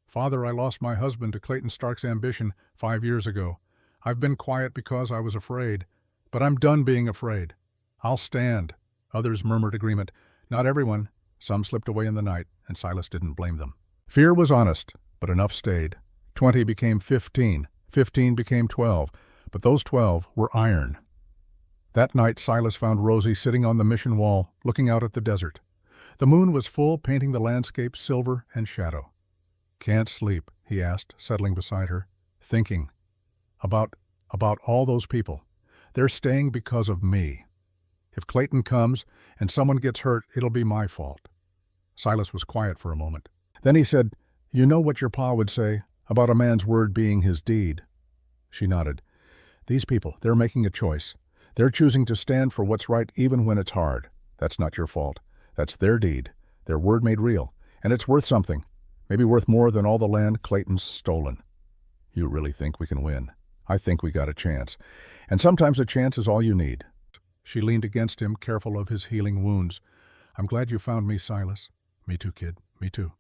"Father, I lost my husband to Clayton Stark's ambition 5 years ago. I've been quiet because I was afraid, but I'm done being afraid. I'll stand." Others murmured agreement. Not everyone. Some slipped away in the night, and Silas didn't blame them. Fear was honest, but enough stayed. 20 became 15. 15 became 12, but those 12 were iron. That night, Silas found Rosie sitting on the mission wall, looking out at the desert. The moon was full, painting the landscape silver and shadow. "Can't sleep," he asked, settling beside her. "Thinking. About all those people. They're staying because of me. If Clayton comes and someone gets hurt, it'll be my fault." Silas was quiet for a moment. Then he said, "You know what your pa would say about a man's word being his deed?" She nodded. "These people, they're making a choice. They're choosing to stand for what's right even when it's hard. That's not your fault. That's their deed, their word made real, and it's worth something, maybe worth more than all the land Clayton's stolen. You really think we can win? I think we got a chance, and sometimes a chance is all you need." She leaned against him, careful of his healing wounds. "I'm glad you found me, Silas." "Me too, kid. Me too."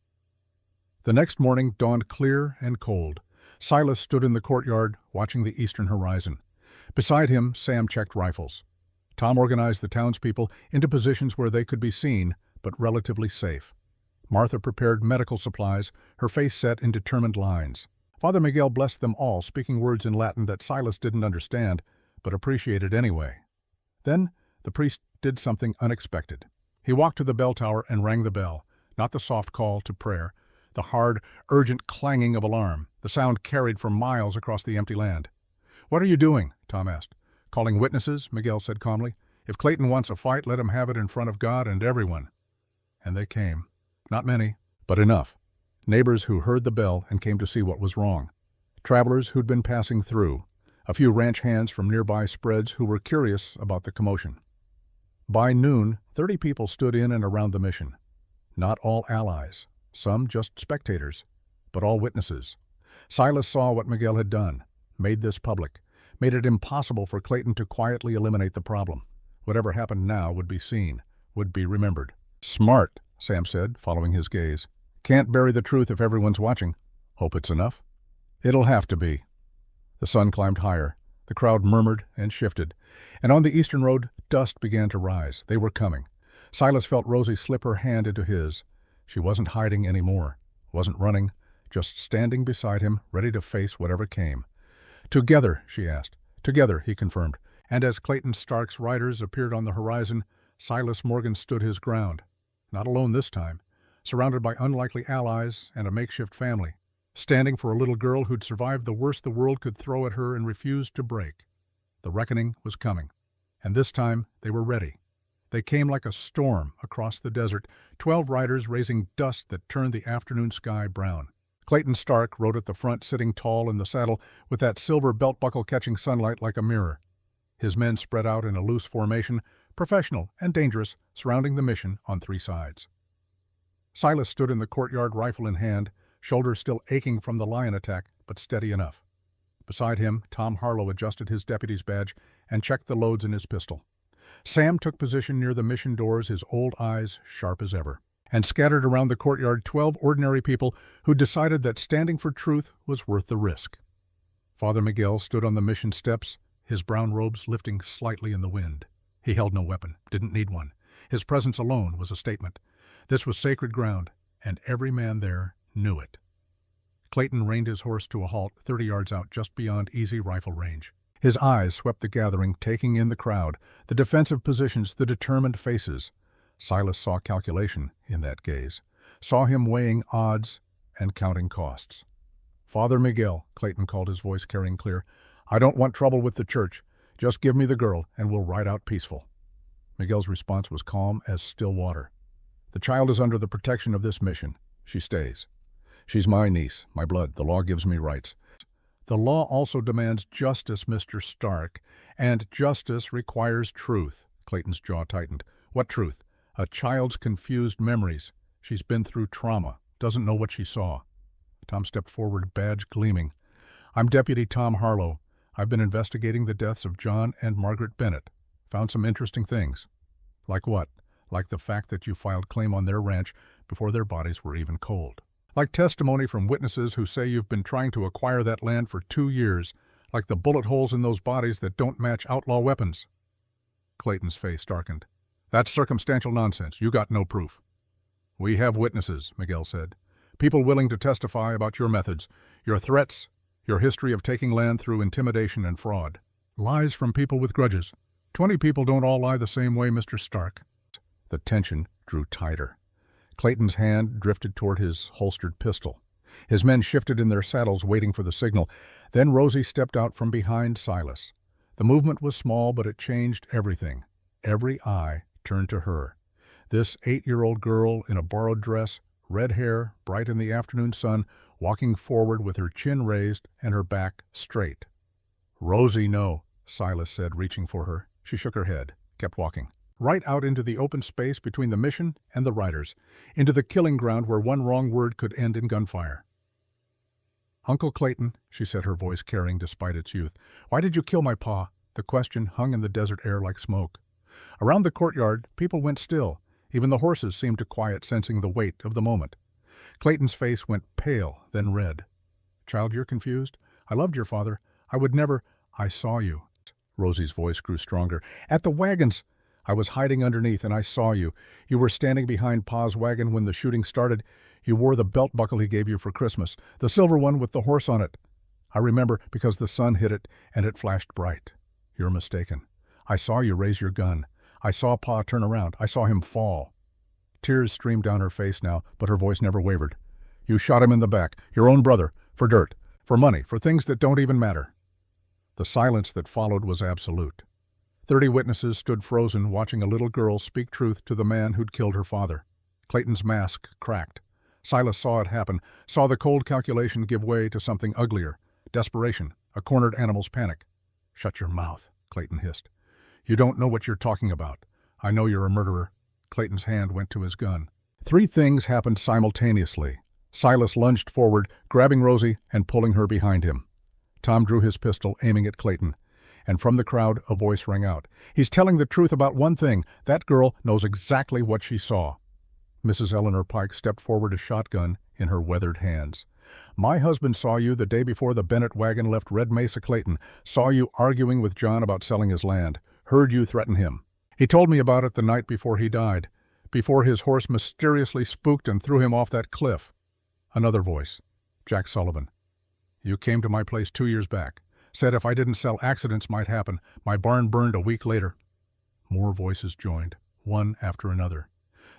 The next morning dawned clear and cold. Silas stood in the courtyard, watching the eastern horizon. Beside him, Sam checked rifles. Tom organized the townspeople into positions where they could be seen, but relatively safe. Martha prepared medical supplies, her face set in determined lines. Father Miguel blessed them all, speaking words in Latin that Silas didn't understand, but appreciated anyway. Then the priest did something unexpected. He walked to the bell tower and rang the bell, not the soft call to prayer, the hard, urgent clanging of alarm. The sound carried for miles across the empty land. "What are you doing?" Tom asked. "Calling witnesses," Miguel said calmly. "If Clayton wants a fight, let him have it in front of God and everyone." And they came. Not many, but enough. Neighbors who heard the bell and came to see what was wrong. Travelers who'd been passing through. A few ranch hands from nearby spreads who were curious about the commotion. By noon, 30 people stood in and around the mission. Not all allies, some just spectators, but all witnesses. Silas saw what Miguel had done, made this public, made it impossible for Clayton to quietly eliminate the problem. Whatever happened now would be seen, would be remembered. "Smart," Sam said, following his gaze. "Can't bury the truth if everyone's watching. Hope it's enough?" "It'll have to be." The sun climbed higher. The crowd murmured and shifted, and on the eastern road, dust began to rise. They were coming. Silas felt Rosie slip her hand into his. She wasn't hiding anymore, wasn't running, just standing beside him, ready to face whatever came. "Together," she asked. "Together," he confirmed. And as Clayton Stark's riders appeared on the horizon, Silas Morgan stood his ground. Not alone this time, surrounded by unlikely allies and a makeshift family, standing for a little girl who'd survived the worst the world could throw at her and refused to break. The reckoning was coming, and this time they were ready. They came like a storm across the desert, 12 riders raising dust that turned the afternoon sky brown. Clayton Stark rode at the front, sitting tall in the saddle with that silver belt buckle catching sunlight like a mirror. His men spread out in a loose formation, professional and dangerous, surrounding the mission on 3 sides. Silas stood in the courtyard, rifle in hand, shoulders still aching from the lion attack, but steady enough. Beside him, Tom Harlow adjusted his deputy's badge and checked the loads in his pistol. Sam took position near the mission doors, his old eyes sharp as ever. And scattered around the courtyard 12 ordinary people who decided that standing for truth was worth the risk. Father Miguel stood on the mission steps, his brown robes lifting slightly in the wind. He held no weapon, didn't need one. His presence alone was a statement. This was sacred ground, and every man there knew it. Clayton reined his horse to a halt 30 yards out, just beyond easy rifle range. His eyes swept the gathering, taking in the crowd, the defensive positions, the determined faces. Silas saw calculation in that gaze, saw him weighing odds and counting costs. "Father Miguel," Clayton called, his voice carrying clear, "I don't want trouble with the church. Just give me the girl, and we'll ride out peaceful." Miguel's response was calm as still water. "The child is under the protection of this mission. She stays. She's my niece, my blood. The law gives me rights. The law also demands justice, Mr. Stark, and justice requires truth." Clayton's jaw tightened. "What truth?" "A child's confused memories. She's been through trauma, doesn't know what she saw." Tom stepped forward, badge gleaming. "I'm Deputy Tom Harlow. I've been investigating the deaths of John and Margaret Bennett. Found some interesting things." "Like what?" "Like the fact that you filed claim on their ranch before their bodies were even cold. Like testimony from witnesses who say you've been trying to acquire that land for 2 years. Like the bullet holes in those bodies that don't match outlaw weapons." Clayton's face darkened. "That's circumstantial nonsense. You got no proof." "We have witnesses," Miguel said. "People willing to testify about your methods, your threats, your history of taking land through intimidation and fraud. Lies from people with grudges. 20 people don't all lie the same way, Mr. Stark." The tension drew tighter. Clayton's hand drifted toward his holstered pistol. His men shifted in their saddles, waiting for the signal. Then Rosie stepped out from behind Silas. The movement was small, but it changed everything. Every eye turned to her. This 8-year-old girl in a borrowed dress, red hair, bright in the afternoon sun, walking forward with her chin raised and her back straight. "Rosie, no," Silas said, reaching for her. She shook her head, kept walking. Right out into the open space between the mission and the riders, into the killing ground where one wrong word could end in gunfire. "Uncle Clayton," she said, her voice carrying despite its youth, "why did you kill my pa?" The question hung in the desert air like smoke. Around the courtyard, people went still. Even the horses seemed to quiet, sensing the weight of the moment. Clayton's face went pale, then red. "Child, you're confused? I loved your father. I would never—" "I saw you." Rosie's voice grew stronger. "At the wagons. I was hiding underneath, and I saw you. You were standing behind Pa's wagon when the shooting started. You wore the belt buckle he gave you for Christmas, the silver one with the horse on it. I remember because the sun hit it, and it flashed bright. You're mistaken. I saw you raise your gun. I saw Pa turn around. I saw him fall." Tears streamed down her face now, but her voice never wavered. "You shot him in the back, your own brother, for dirt, for money, for things that don't even matter." The silence that followed was absolute. 30 witnesses stood frozen, watching a little girl speak truth to the man who'd killed her father. Clayton's mask cracked. Silas saw it happen, saw the cold calculation give way to something uglier. Desperation, a cornered animal's panic. "Shut your mouth," Clayton hissed. "You don't know what you're talking about. I know you're a murderer." Clayton's hand went to his gun. 3 things happened simultaneously. Silas lunged forward, grabbing Rosie and pulling her behind him. Tom drew his pistol, aiming at Clayton. And from the crowd, a voice rang out. "He's telling the truth about one thing. That girl knows exactly what she saw." Mrs. Eleanor Pike stepped forward, a shotgun in her weathered hands. "My husband saw you the day before the Bennett wagon left Red Mesa, Clayton. Saw you arguing with John about selling his land. Heard you threaten him. He told me about it the night before he died, before his horse mysteriously spooked and threw him off that cliff." Another voice. Jack Sullivan. "You came to my place 2 years back. Said if I didn't sell, accidents might happen. My barn burned a week later." More voices joined, one after another.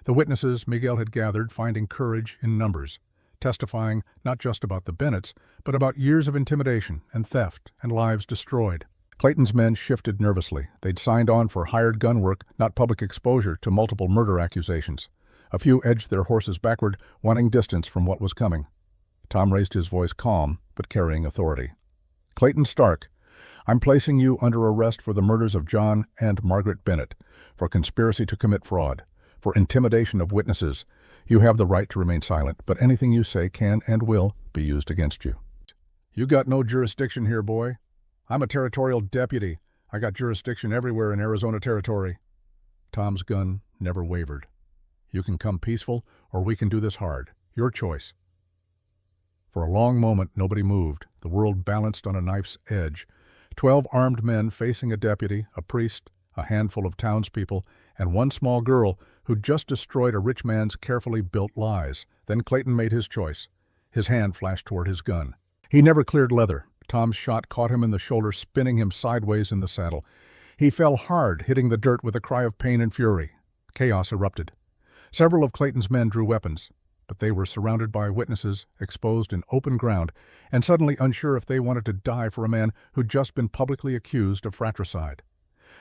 The witnesses Miguel had gathered, finding courage in numbers, testifying not just about the Bennetts, but about years of intimidation and theft and lives destroyed. Clayton's men shifted nervously. They'd signed on for hired gun work, not public exposure to multiple murder accusations. A few edged their horses backward, wanting distance from what was coming. Tom raised his voice calm, but carrying authority. "Clayton Stark, I'm placing you under arrest for the murders of John and Margaret Bennett, for conspiracy to commit fraud, for intimidation of witnesses. You have the right to remain silent, but anything you say can and will be used against you." "You got no jurisdiction here, boy. I'm a territorial deputy. I got jurisdiction everywhere in Arizona Territory." Tom's gun never wavered. "You can come peaceful, or we can do this hard. Your choice." For a long moment, nobody moved. The world balanced on a knife's edge. 12 armed men facing a deputy, a priest, a handful of townspeople, and one small girl who'd just destroyed a rich man's carefully built lies. Then Clayton made his choice. His hand flashed toward his gun. He never cleared leather. Tom's shot caught him in the shoulder, spinning him sideways in the saddle. He fell hard, hitting the dirt with a cry of pain and fury. Chaos erupted. Several of Clayton's men drew weapons, but they were surrounded by witnesses, exposed in open ground, and suddenly unsure if they wanted to die for a man who'd just been publicly accused of fratricide.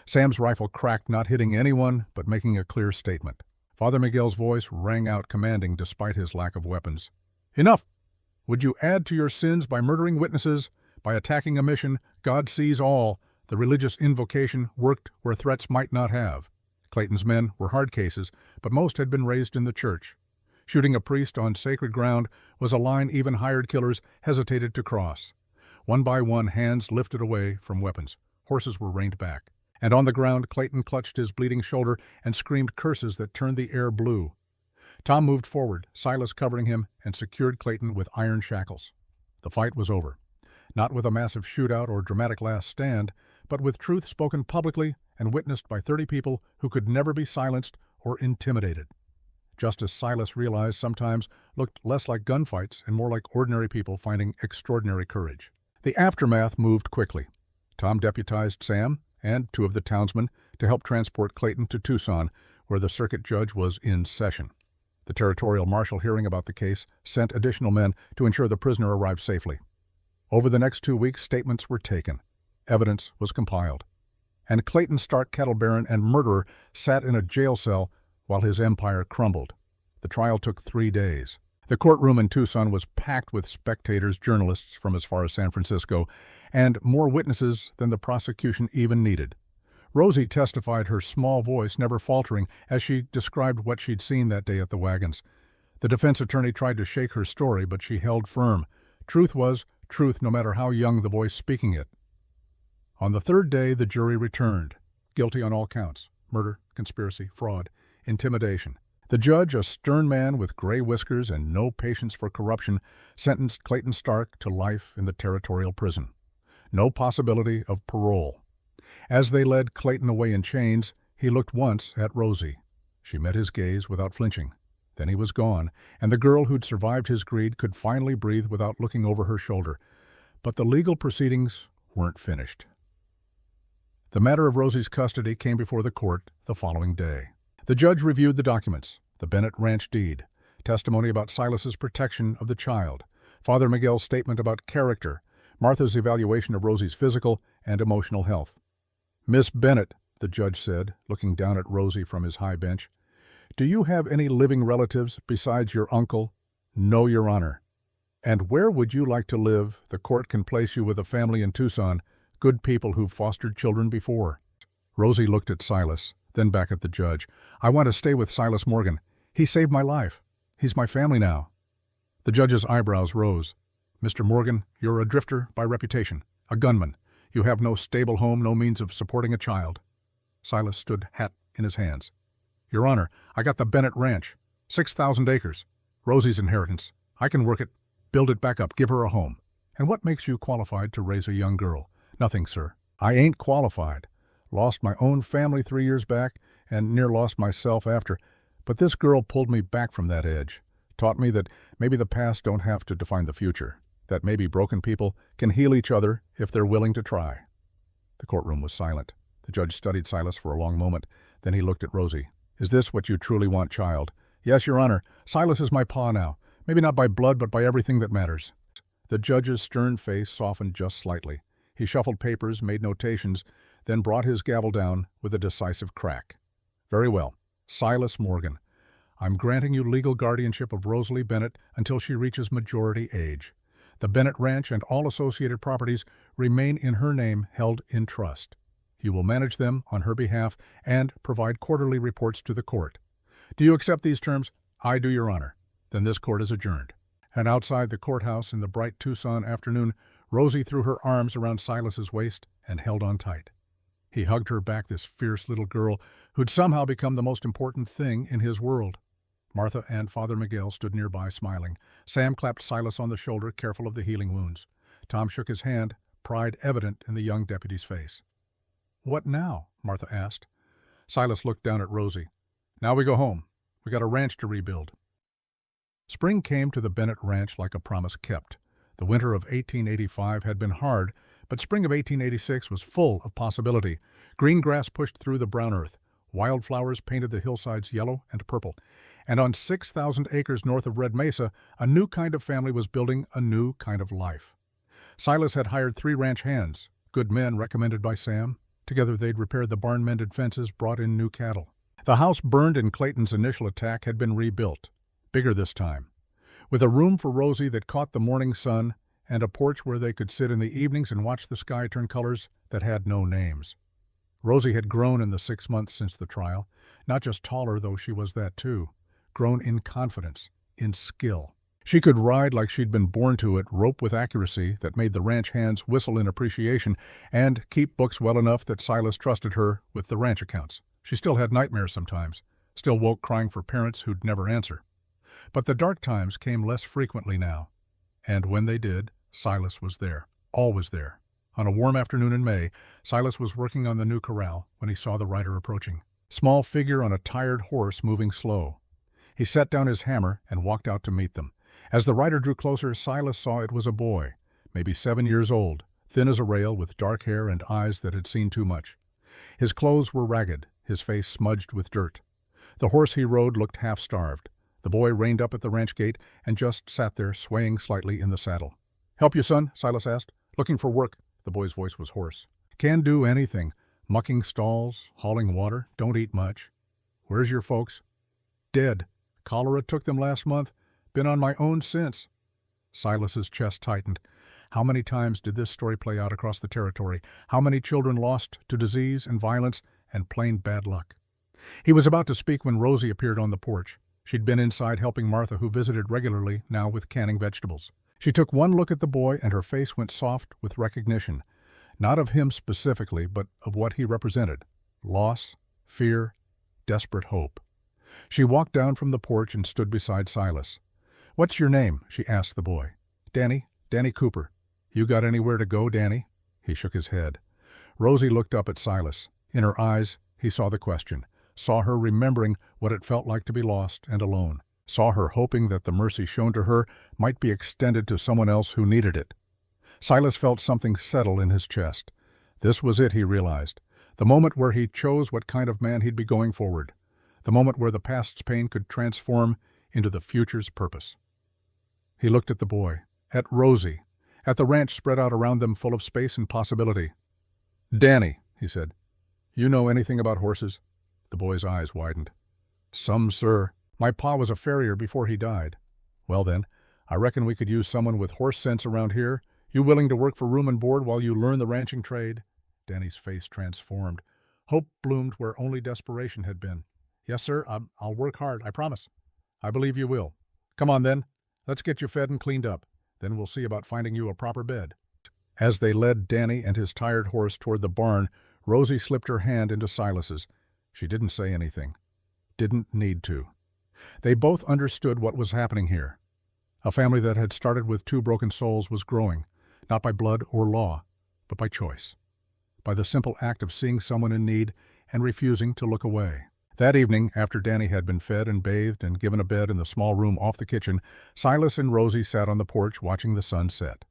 Sam's rifle cracked, not hitting anyone, but making a clear statement. Father Miguel's voice rang out commanding despite his lack of weapons. "Enough! Would you add to your sins by murdering witnesses, by attacking a mission? God sees all." The religious invocation worked where threats might not have. Clayton's men were hard cases, but most had been raised in the church. Shooting a priest on sacred ground was a line even hired killers hesitated to cross. One by one, hands lifted away from weapons. Horses were reined back. And on the ground, Clayton clutched his bleeding shoulder and screamed curses that turned the air blue. Tom moved forward, Silas covering him, and secured Clayton with iron shackles. The fight was over. Not with a massive shootout or dramatic last stand, but with truth spoken publicly and witnessed by 30 people who could never be silenced or intimidated. Just as Silas realized sometimes looked less like gunfights and more like ordinary people finding extraordinary courage. The aftermath moved quickly. Tom deputized Sam and 2 of the townsmen to help transport Clayton to Tucson, where the circuit judge was in session. The territorial marshal, hearing about the case, sent additional men to ensure the prisoner arrived safely. Over the next 2 weeks, statements were taken. Evidence was compiled. And Clayton Stark, cattle baron and murderer, sat in a jail cell while his empire crumbled. The trial took 3 days. The courtroom in Tucson was packed with spectators, journalists from as far as San Francisco, and more witnesses than the prosecution even needed. Rosie testified, her small voice never faltering, as she described what she'd seen that day at the wagons. The defense attorney tried to shake her story, but she held firm. Truth was truth, no matter how young the voice speaking it. On the 3rd day, the jury returned, guilty on all counts: murder, conspiracy, fraud, intimidation. The judge, a stern man with gray whiskers and no patience for corruption, sentenced Clayton Stark to life in the territorial prison. No possibility of parole. As they led Clayton away in chains, he looked once at Rosie. She met his gaze without flinching. Then he was gone, and the girl who'd survived his greed could finally breathe without looking over her shoulder. But the legal proceedings weren't finished. The matter of Rosie's custody came before the court the following day. The judge reviewed the documents: the Bennett Ranch deed, testimony about Silas's protection of the child, Father Miguel's statement about character, Martha's evaluation of Rosie's physical and emotional health. "Miss Bennett," the judge said, looking down at Rosie from his high bench, "do you have any living relatives besides your uncle?" "No, Your Honor." "And where would you like to live? The court can place you with a family in Tucson, good people who've fostered children before." Rosie looked at Silas, then back at the judge. "I want to stay with Silas Morgan. He saved my life. He's my family now." The judge's eyebrows rose. "Mr. Morgan, you're a drifter by reputation, a gunman. You have no stable home, no means of supporting a child." Silas stood, hat in his hands. "Your Honor, I got the Bennett Ranch, 6,000 acres. Rosie's inheritance. I can work it, build it back up, give her a home." "And what makes you qualified to raise a young girl?" "Nothing, sir. I ain't qualified. Lost my own family 3 years back, and near lost myself after. But this girl pulled me back from that edge, taught me that maybe the past don't have to define the future, that maybe broken people can heal each other if they're willing to try." The courtroom was silent. The judge studied Silas for a long moment. Then he looked at Rosie. "Is this what you truly want, child?" "Yes, Your Honor. Silas is my pa now. Maybe not by blood, but by everything that matters." The judge's stern face softened just slightly. He shuffled papers, made notations, then brought his gavel down with a decisive crack. "Very well. Silas Morgan, I'm granting you legal guardianship of Rosalie Bennett until she reaches majority age. The Bennett Ranch and all associated properties remain in her name, held in trust. You will manage them on her behalf and provide quarterly reports to the court. Do you accept these terms?" "I do, Your Honor." "Then this court is adjourned." And outside the courthouse in the bright Tucson afternoon, Rosie threw her arms around Silas's waist and held on tight. He hugged her back, this fierce little girl who'd somehow become the most important thing in his world. Martha and Father Miguel stood nearby, smiling. Sam clapped Silas on the shoulder, careful of the healing wounds. Tom shook his hand, pride evident in the young deputy's face. "What now?" Martha asked. Silas looked down at Rosie. "Now we go home. We got a ranch to rebuild." Spring came to the Bennett Ranch like a promise kept. The winter of 1885 had been hard, but spring of 1886 was full of possibility. Green grass pushed through the brown earth. Wildflowers painted the hillsides yellow and purple. And on 6,000 acres north of Red Mesa, a new kind of family was building a new kind of life. Silas had hired 3 ranch hands, good men recommended by Sam. Together they'd repaired the barn-mended fences, brought in new cattle. The house burned in Clayton's initial attack had been rebuilt, bigger this time, with a room for Rosie that caught the morning sun and a porch where they could sit in the evenings and watch the sky turn colors that had no names. Rosie had grown in the 6 months since the trial, not just taller, though she was that too, grown in confidence, in skill. She could ride like she'd been born to it, rope with accuracy that made the ranch hands whistle in appreciation, and keep books well enough that Silas trusted her with the ranch accounts. She still had nightmares sometimes, still woke crying for parents who'd never answer. But the dark times came less frequently now, and when they did, Silas was there, always there. On a warm afternoon in May, Silas was working on the new corral when he saw the rider approaching. Small figure on a tired horse moving slow. He set down his hammer and walked out to meet them. As the rider drew closer, Silas saw it was a boy, maybe 7 years old, thin as a rail with dark hair and eyes that had seen too much. His clothes were ragged, his face smudged with dirt. The horse he rode looked half-starved. The boy reined up at the ranch gate and just sat there, swaying slightly in the saddle. "Help you, son?" Silas asked. "Looking for work." The boy's voice was hoarse. "Can do anything. Mucking stalls, hauling water, don't eat much." "Where's your folks?" "Dead. Cholera took them last month. Been on my own since." Silas's chest tightened. How many times did this story play out across the territory? How many children lost to disease and violence and plain bad luck? He was about to speak when Rosie appeared on the porch. She'd been inside helping Martha, who visited regularly, now with canning vegetables. She took one look at the boy and her face went soft with recognition, not of him specifically, but of what he represented: loss, fear, desperate hope. She walked down from the porch and stood beside Silas. "What's your name?" she asked the boy. "Danny Cooper." "You got anywhere to go, Danny?" He shook his head. Rosie looked up at Silas. In her eyes, he saw the question, saw her remembering what it felt like to be lost and alone, saw her hoping that the mercy shown to her might be extended to someone else who needed it. Silas felt something settle in his chest. This was it, he realized, the moment where he chose what kind of man he'd be going forward, the moment where the past's pain could transform into the future's purpose. He looked at the boy, at Rosie, at the ranch spread out around them full of space and possibility. "Danny," he said, "you know anything about horses?" The boy's eyes widened. "Some, sir. My pa was a farrier before he died." "Well then, I reckon we could use someone with horse sense around here. You willing to work for room and board while you learn the ranching trade?" Danny's face transformed. Hope bloomed where only desperation had been. "Yes, sir. I'll work hard, I promise." "I believe you will. Come on then. Let's get you fed and cleaned up. Then we'll see about finding you a proper bed." As they led Danny and his tired horse toward the barn, Rosie slipped her hand into Silas's. She didn't say anything. Didn't need to. They both understood what was happening here. A family that had started with 2 broken souls was growing, not by blood or law, but by choice. By the simple act of seeing someone in need and refusing to look away. That evening, after Danny had been fed and bathed and given a bed in the small room off the kitchen, Silas and Rosie sat on the porch watching the sun set.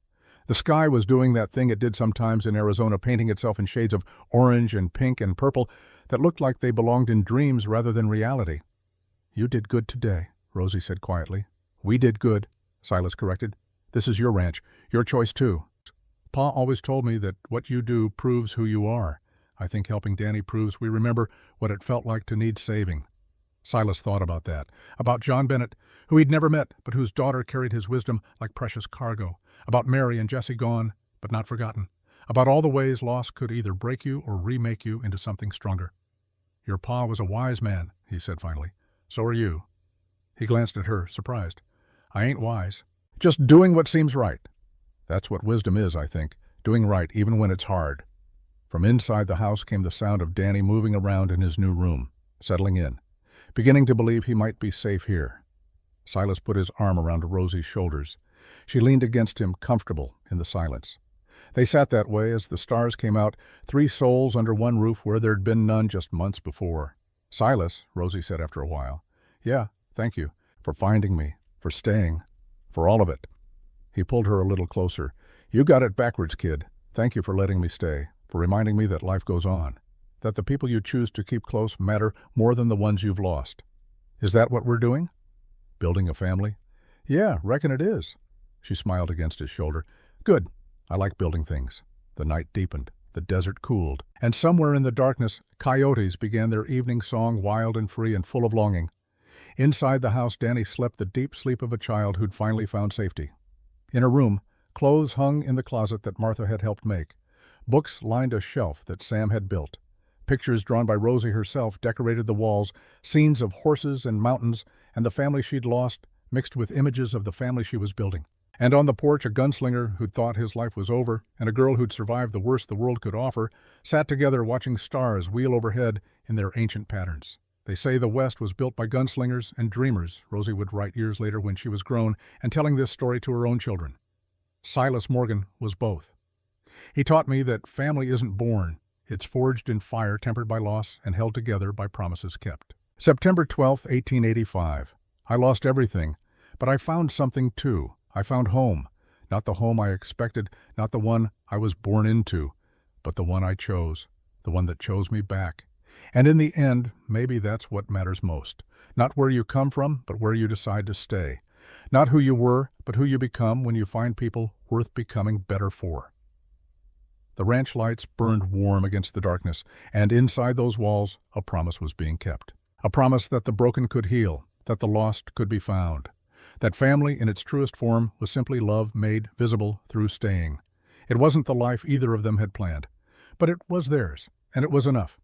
The sky was doing that thing it did sometimes in Arizona, painting itself in shades of orange and pink and purple that looked like they belonged in dreams rather than reality. "You did good today," Rosie said quietly. "We did good," Silas corrected. "This is your ranch, your choice too." Pa always told me that what you do proves who you are. I think helping Danny proves we remember what it felt like to need saving. Silas thought about that, about John Bennett, who he'd never met, but whose daughter carried his wisdom like precious cargo, about Mary and Jessie gone, but not forgotten, about all the ways loss could either break you or remake you into something stronger. Your pa was a wise man, he said finally. So are you. He glanced at her, surprised. I ain't wise. Just doing what seems right. That's what wisdom is, I think, doing right even when it's hard. From inside the house came the sound of Danny moving around in his new room, settling in, beginning to believe he might be safe here. Silas put his arm around Rosie's shoulders. She leaned against him, comfortable in the silence. They sat that way as the stars came out, three souls under one roof where there'd been none just months before. Silas, Rosie said after a while, yeah, thank you, for finding me, for staying, for all of it. He pulled her a little closer. You got it backwards, kid. Thank you for letting me stay, for reminding me that life goes on, that the people you choose to keep close matter more than the ones you've lost. Is that what we're doing? Building a family? Yeah, reckon it is. She smiled against his shoulder. Good. I like building things. The night deepened. The desert cooled. And somewhere in the darkness, coyotes began their evening song, wild and free and full of longing. Inside the house, Danny slept the deep sleep of a child who'd finally found safety. In a room, clothes hung in the closet that Martha had helped make. Books lined a shelf that Sam had built. Pictures drawn by Rosie herself decorated the walls, scenes of horses and mountains and the family she'd lost, mixed with images of the family she was building. And on the porch, a gunslinger who'd thought his life was over and a girl who'd survived the worst the world could offer sat together watching stars wheel overhead in their ancient patterns. They say the West was built by gunslingers and dreamers, Rosie would write years later when she was grown and telling this story to her own children. Silas Morgan was both. He taught me that family isn't born. It's forged in fire, tempered by loss, and held together by promises kept. September 12, 1885. I lost everything, but I found something too. I found home. Not the home I expected, not the one I was born into, but the one I chose, the one that chose me back. And in the end, maybe that's what matters most. Not where you come from, but where you decide to stay. Not who you were, but who you become when you find people worth becoming better for. The ranch lights burned warm against the darkness, and inside those walls, a promise was being kept. A promise that the broken could heal, that the lost could be found. That family in its truest form was simply love made visible through staying. It wasn't the life either of them had planned, but it was theirs, and it was enough.